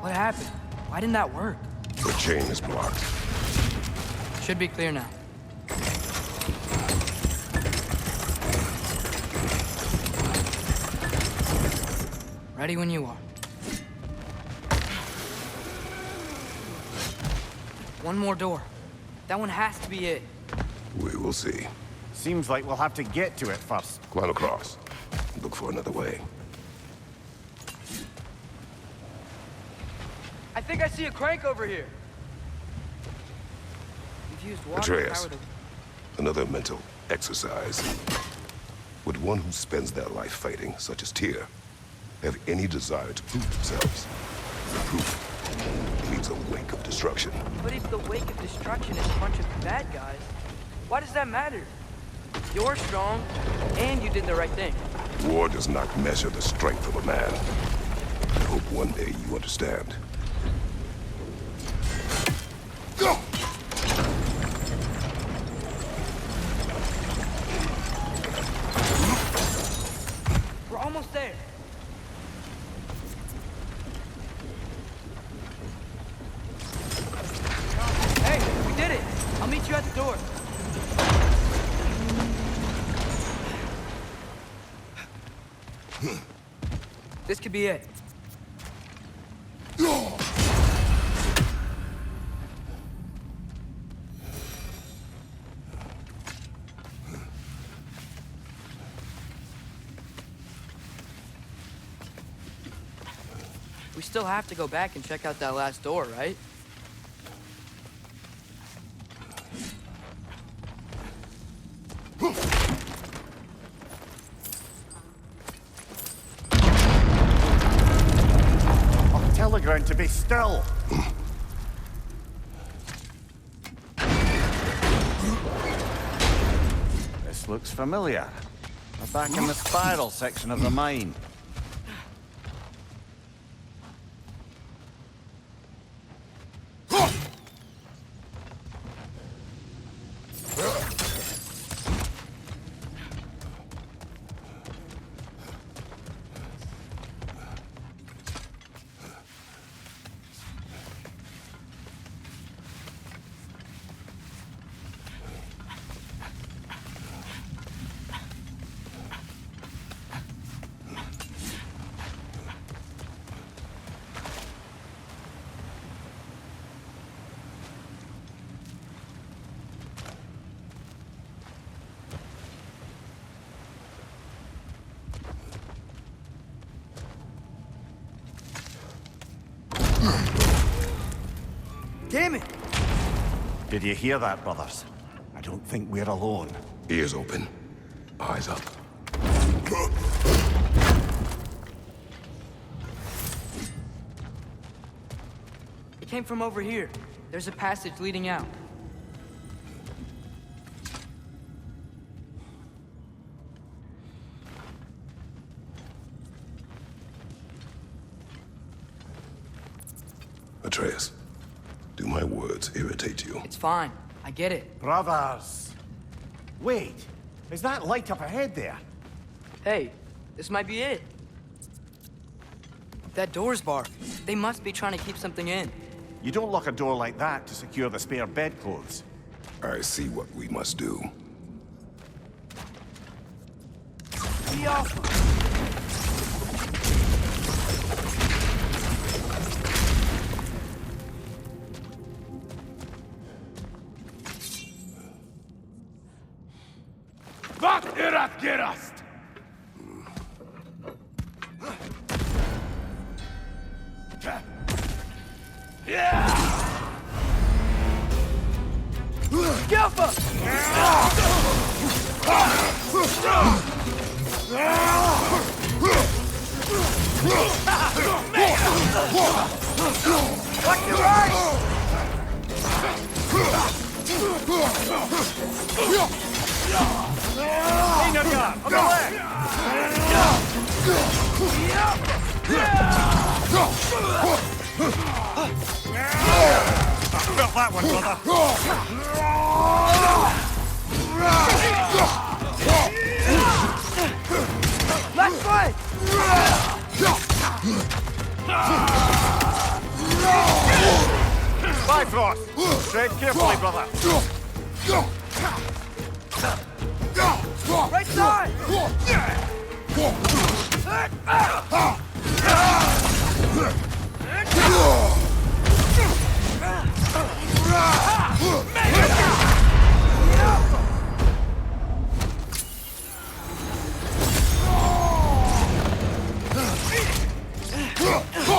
What happened? Why didn't that work? The chain is blocked. Should be clear now. Ready when you are. One more door. That one has to be it. We will see. Seems like we'll have to get to it first. Climb across. Look for another way. I think I see a crank over here. Infused water Atreus, power the... another mental exercise. Would one who spends their life fighting, such as Tyr, have any desire to prove themselves? The proof leaves a wake of destruction. But if the wake of destruction is a bunch of bad guys, why does that matter? You're strong, and you did the right thing. War does not measure the strength of a man. I hope one day you understand. Go! We're almost there. Hey, we did it! I'll meet you at the door. This could be it. We still have to go back and check out that last door, right? Tell the ground to be still. This looks familiar. We're back in the spiral section of the mine. Damn it! Did you hear that, brothers? I don't think we're alone. Ears open. Eyes up. It came from over here. There's a passage leading out. Atreus, do my words irritate you? It's fine. I get it. Brothers! Wait, is that light up ahead there? Hey, this might be it. That door's barred. They must be trying to keep something in. You don't lock a door like that to secure the spare bedclothes. I see what we must do. Be off! Vart ert gerast! Gaffer! Watch your right! Ragnarok, on the left! Felt that one, brother. Left foot! Bifrost! Tread carefully, brother. Right side!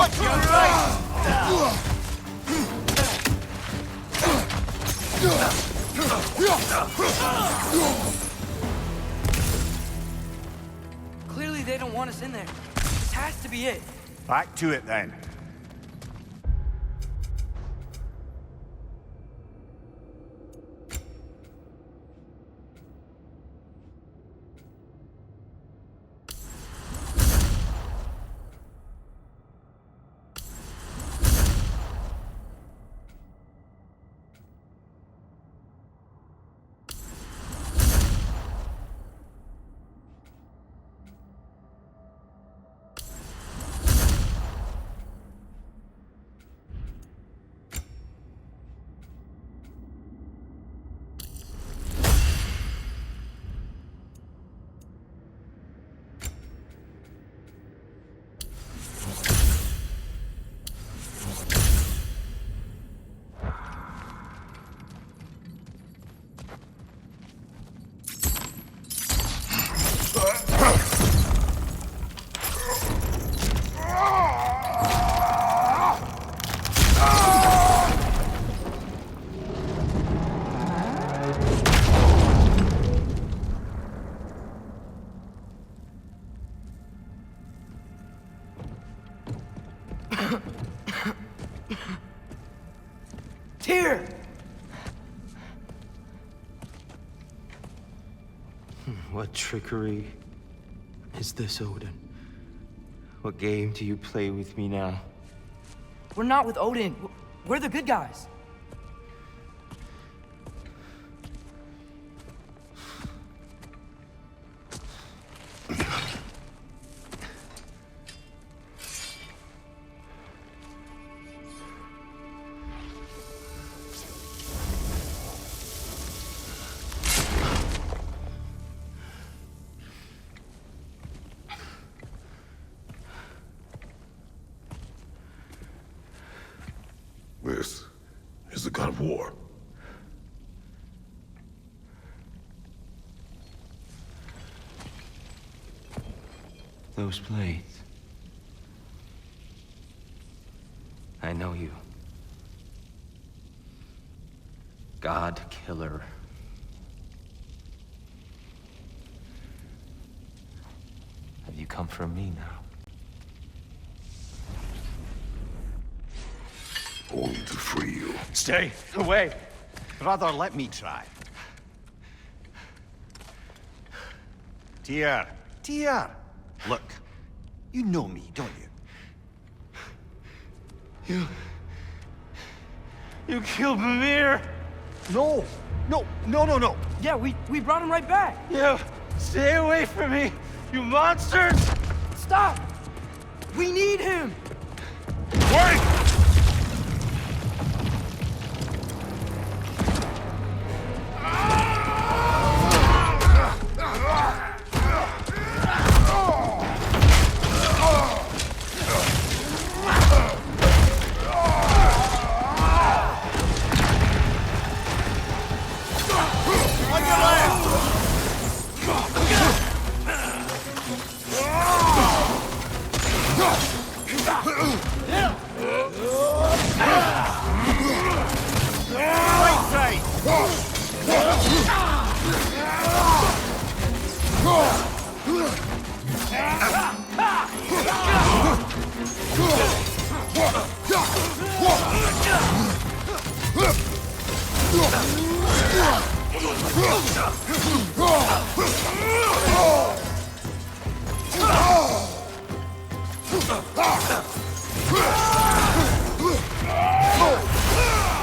Watch your right! Clearly they don't want us in there. This has to be it. Back to it then. Tyr! What trickery is this, Odin? What game do you play with me now? We're not with Odin. We're the good guys. This is the god of war. Those blades. I know you. God killer. Have you come for me now? Only to free you. Stay away. Brother, let me try. Tyr. Tyr. Look, you know me, don't you? You killed Mimir! No. No. Yeah, we brought him right back. You stay away from me, you monsters! Stop! We need him! Wait!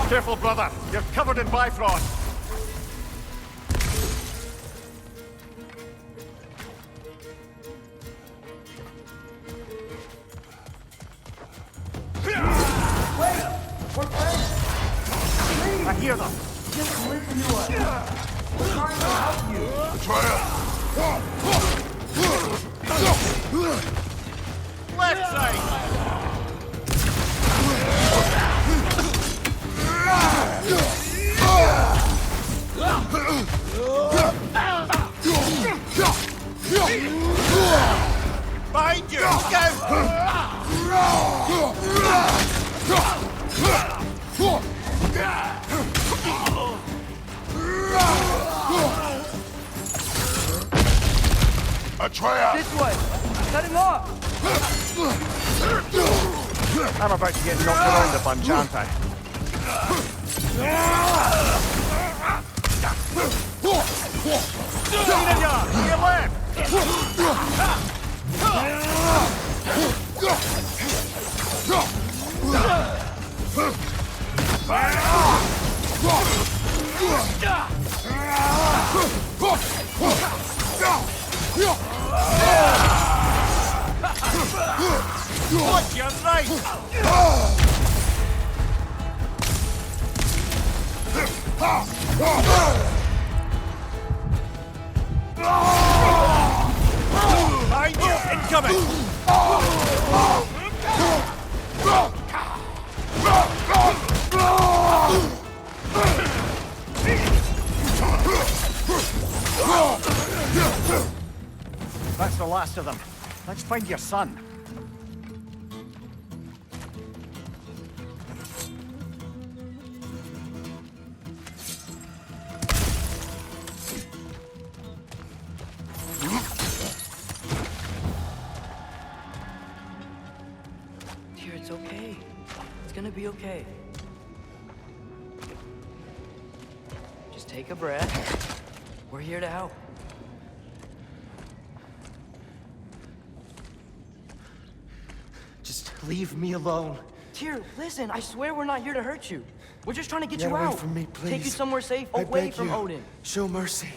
Careful, brother. You're covered in Bifrost. I hear them. Just listen to us. We're trying to help you. Left side. Behind you! Go! Atreus! This way! Cut him off! I'm about to get knocked around a bunch, aren't I? To your left! Watch your right! Behind you! Incoming! That's the last of them. Let's find your son. Dear, it's okay. It's gonna be okay. Just take a breath. We're here to help. Just leave me alone. Tyr, listen, I swear we're not here to hurt you. We're just trying to get Get you away out. from me, please. Take you somewhere safe, I away beg from you. Odin. Show mercy.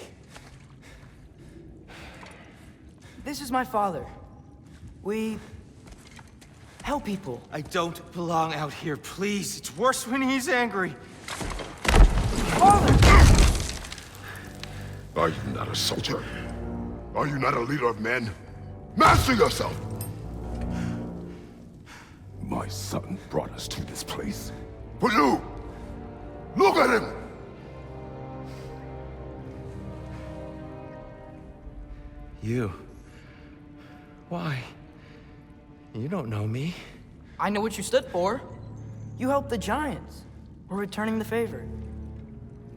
This is my father. We help people. I don't belong out here, please. It's worse when he's angry. Father! Are you not a soldier? Are you not a leader of men? Master yourself! My son brought us to this place. For you! Look at him! You. Why? You don't know me. I know what you stood for. You helped the Giants. We're returning the favor.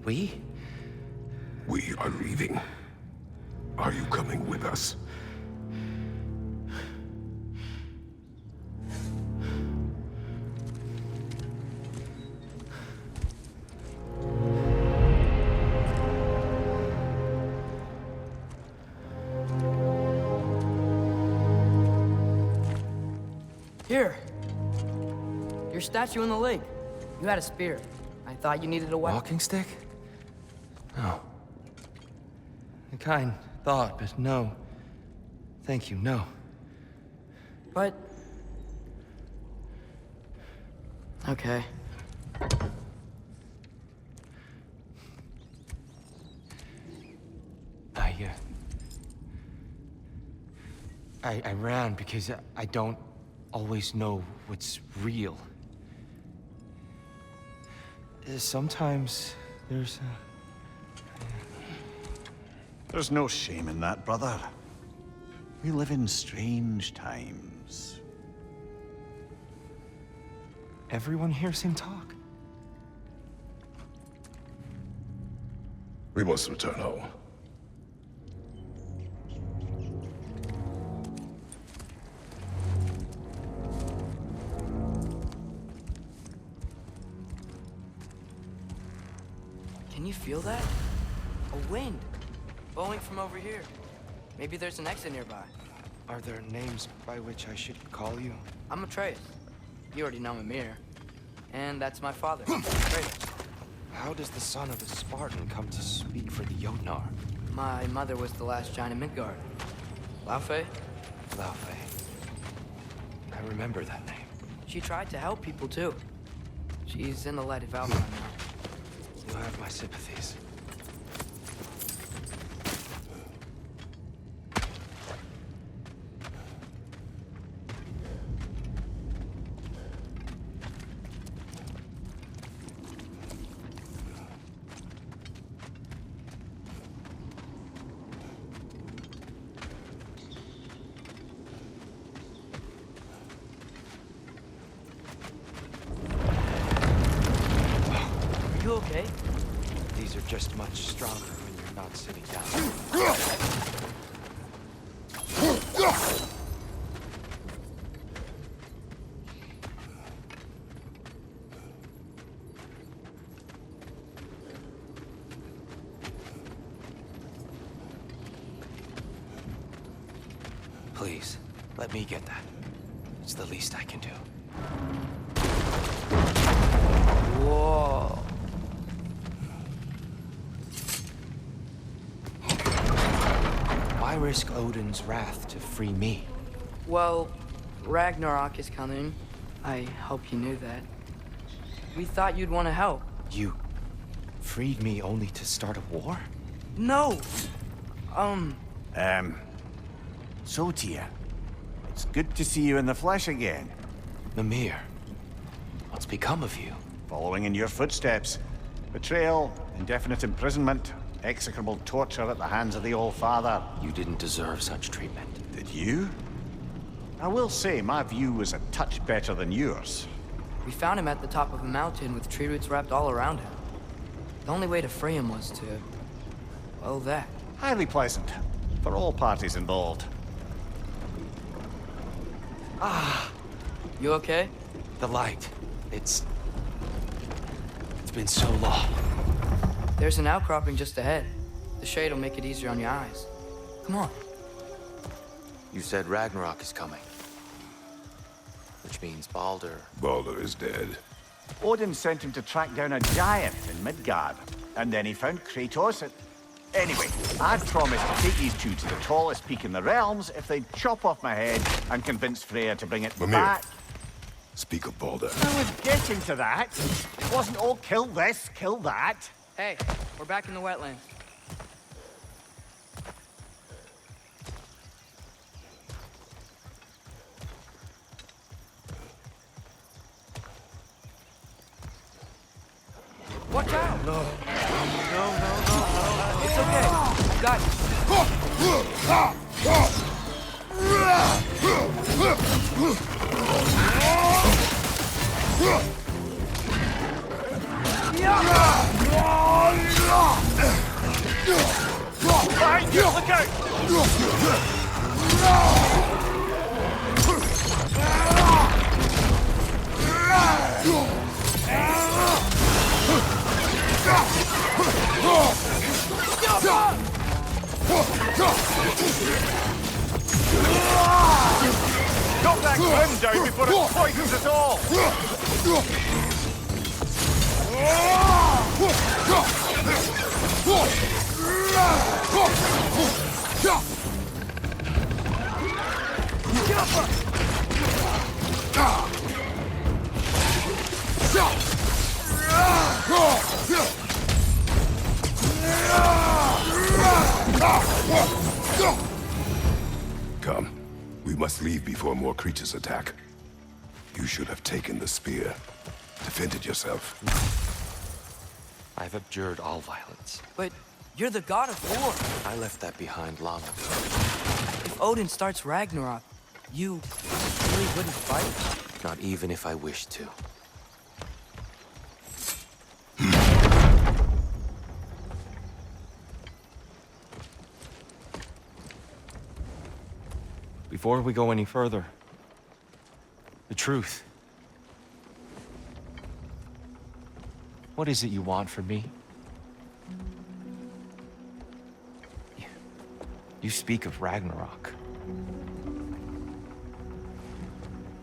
We? We are leaving. Are you coming with us? Here. Your statue in the lake. You had a spear. I thought you needed a weapon. Walking stick? No. A kind thought, but no. Thank you, no. But... okay. I ran because I don't always know what's real. Sometimes there's There's no shame in that, brother. We live in strange times. Everyone hears him talk. We must return home. Can you feel that? A wind. Blowing from over here. Maybe there's an exit nearby. Are there names by which I should call you? I'm Atreus. You already know Mimir. And that's my father, Kratos. How does the son of a Spartan come to speak for the Jotnar? My mother was the last giant in Midgard. Laufey? Laufey. I remember that name. She tried to help people too. She's in the light of Valhalla now. You have my sympathies. just much stronger when you're not sitting down. Please, let me get that. It's the least I can do. Whoa. Why risk Odin's wrath to free me? Well, Ragnarok is coming. I hope you knew that. We thought you'd want to help. You freed me only to start a war? No! So, Tia, it's good to see you in the flesh again. Mimir, what's become of you? Following in your footsteps. Betrayal, indefinite imprisonment, execrable torture at the hands of the Old Father. You didn't deserve such treatment. Did you? I will say, my view was a touch better than yours. We found him at the top of a mountain with tree roots wrapped all around him. The only way to free him was to... well, that. Highly pleasant, for all parties involved. You okay? The light. It's been so long. There's an outcropping just ahead. The shade will make it easier on your eyes. Come on. You said Ragnarok is coming. Which means Baldur. Baldur is dead. Odin sent him to track down a giant in Midgard, and then he found Kratos at... Anyway, I'd promised to take these two to the tallest peak in the realms if they'd chop off my head and convince Freya to bring it Mimir. back. Speak of Baldur. I was getting to that. It wasn't all kill this, kill that. Hey, we're back in the wetlands. Watch out! No. It's okay. I got you. Behind you, look out! Got that grim down before it poisons us all! Come. We must leave before more creatures attack. You should have taken the spear. Defended yourself. I've abjured all violence. But you're the god of war. I left that behind long ago. If Odin starts Ragnarok, you really wouldn't fight? Not even if I wished to. Before we go any further, the truth. What is it you want from me? You speak of Ragnarok.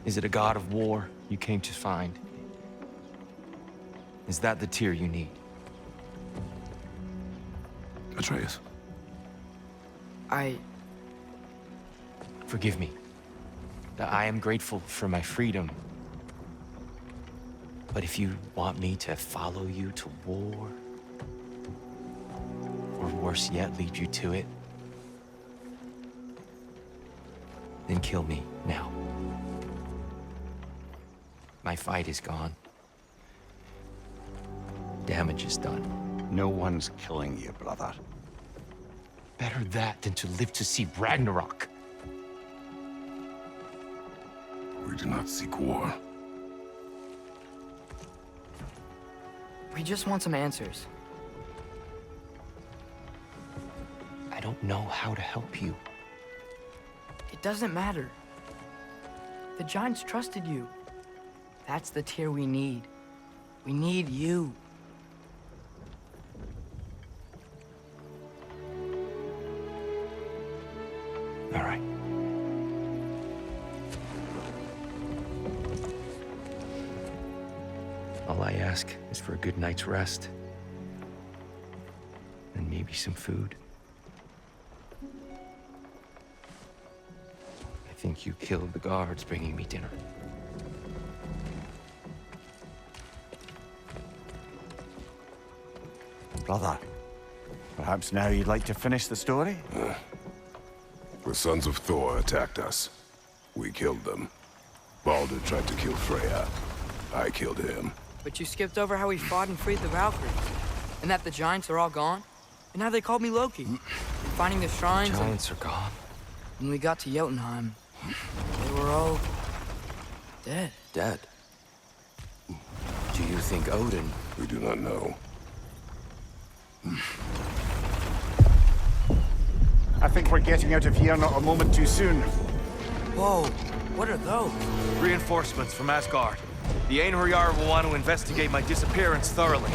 Is it a god of war you came to find? Is that the tear you need? Atreus. Forgive me. I am grateful for my freedom. But if you want me to follow you to war, or worse yet, lead you to it, then kill me now. My fight is gone. Damage is done. No one's killing you, brother. Better that than to live to see Ragnarok. We do not seek war. We just want some answers. don't know how to help you. It doesn't matter. The Giants trusted you. That's the Tyr we need. We need you. All right. All I ask is for a good night's rest. And maybe some food. I think you killed the guards bringing me dinner. Brother, perhaps now you'd like to finish the story? The sons of Thor attacked us. We killed them. Baldur tried to kill Freya. I killed him. But you skipped over how we fought and freed the Valkyries. And that the Giants are all gone. And how they called me Loki. Finding the shrines. Giants are gone. When we got to Jotunheim, they were all dead. Dead. Do you think Odin? We do not know. I think we're getting out of here not a moment too soon. Whoa, what are those? Reinforcements from Asgard. The Einherjar will want to investigate my disappearance thoroughly.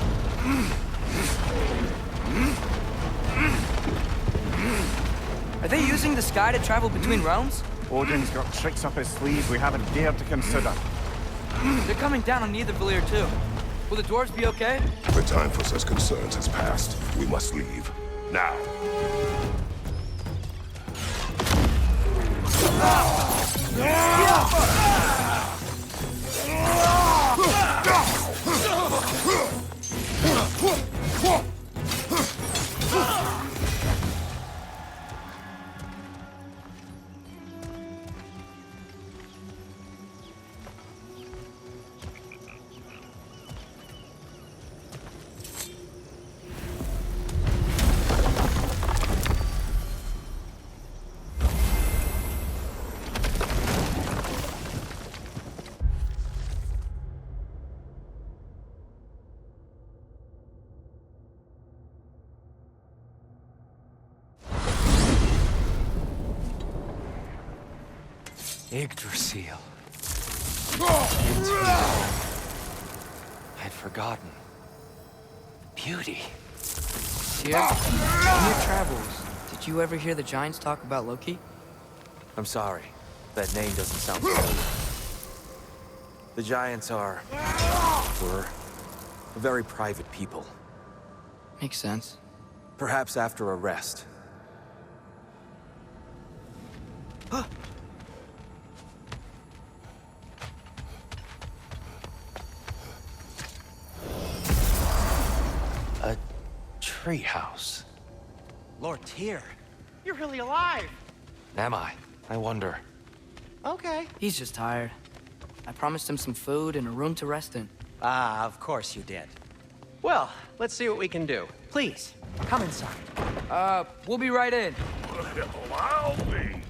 Are they using the sky to travel between realms? Odin's got tricks up his sleeve we haven't dared to consider. They're coming down on Nidavellir too. Will the dwarves be okay? The time for such concerns has passed. We must leave. Now. Yggdrasil. I'd forgotten. Beauty. Tyr, in your travels, did you ever hear the Giants talk about Loki? I'm sorry. That name doesn't sound familiar. The Giants were a very private people. Makes sense. Perhaps after a rest. A treehouse. Lord Tyr, you're really alive. Am I? I wonder. Okay. He's just tired. I promised him some food and a room to rest in. Ah, of course you did. Well, let's see what we can do. Please, come inside. We'll be right in. I'll be.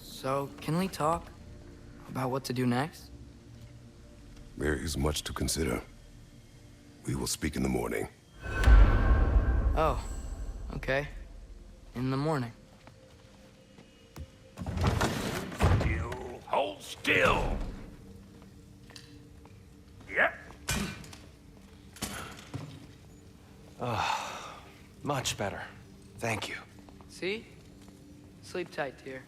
So, can we talk about what to do next? There is much to consider. We will speak in the morning. Oh, okay. In the morning. Hold still. Yep. Much better. Thank you. See? Sleep tight, Tyr.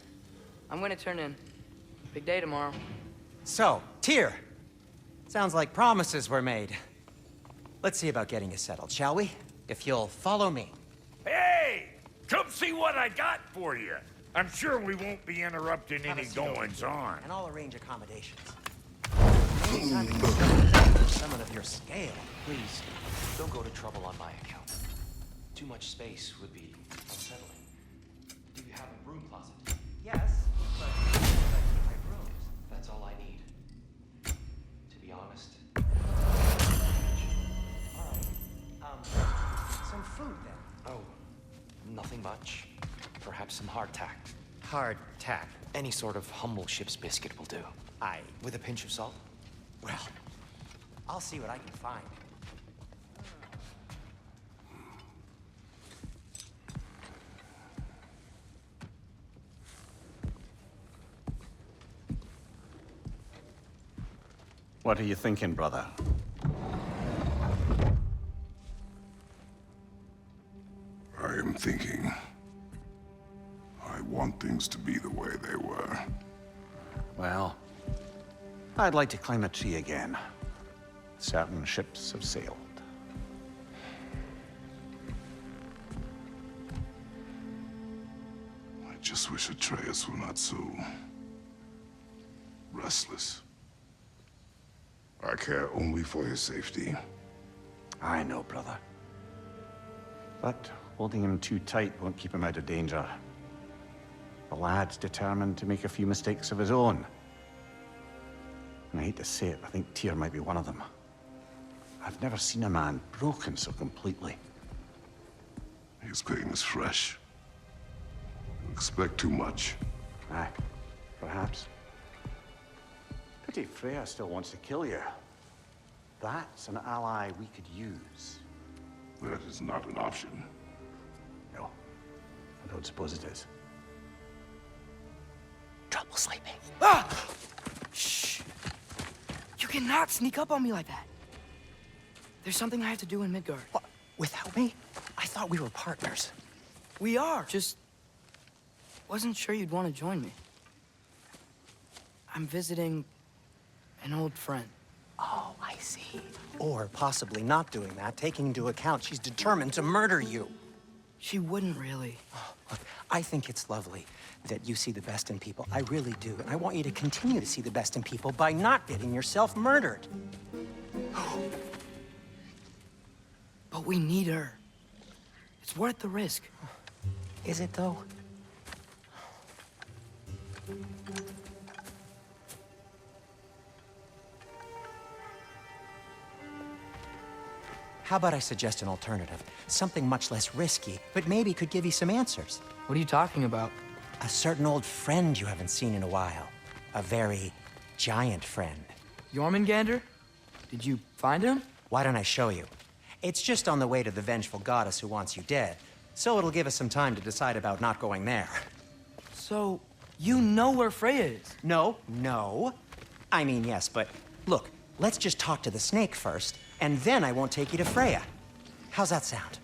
I'm gonna turn in. Big day tomorrow. So, Tyr. Sounds like promises were made. Let's see about getting you settled, shall we? If you'll follow me. Hey! Come see what I got for you. I'm sure we won't be interrupting any goings-on. And I'll arrange accommodations. Anytime you can someone of your scale. Please, don't go to trouble on my account. Too much space would be unsettling. Do you have a broom closet? Yes, but I keep my brooms. That's all I need. To be honest. All right. Some food then. Oh, nothing much. Perhaps some hardtack. Hardtack. Any sort of humble ship's biscuit will do. Aye. With a pinch of salt? Well, I'll see what I can find. What are you thinking, brother? I am thinking. I want things to be the way they were. Well, I'd like to climb a tree again. Certain ships have sailed. I just wish Atreus were not so restless. I care only for his safety. I know, brother. But holding him too tight won't keep him out of danger. The lad's determined to make a few mistakes of his own. And I hate to say it, I think Tyr might be one of them. I've never seen a man broken so completely. His pain is fresh. You expect too much. Aye, perhaps. Pity Freya still wants to kill you. That's an ally we could use. That is not an option. No, I don't suppose it is. Trouble sleeping. Ah! Shh! You cannot sneak up on me like that. There's something I have to do in Midgard. What? Without me? I thought we were partners. We are. Just wasn't sure you'd want to join me. I'm visiting an old friend. Oh, I see. Or possibly not doing that, taking into account she's determined to murder you. She wouldn't really. Oh, look, I think it's lovely that you see the best in people. I really do. And I want you to continue to see the best in people by not getting yourself murdered. But we need her. It's worth the risk. Is it, though? How about I suggest an alternative? Something much less risky, but maybe could give you some answers. What are you talking about? A certain old friend you haven't seen in a while. A very giant friend. Jormungandr? Did you find him? Why don't I show you? It's just on the way to the vengeful goddess who wants you dead. So it'll give us some time to decide about not going there. So, you know where Freya is? No. I mean, yes, but look, let's just talk to the snake first, and then I won't take you to Freya. How's that sound?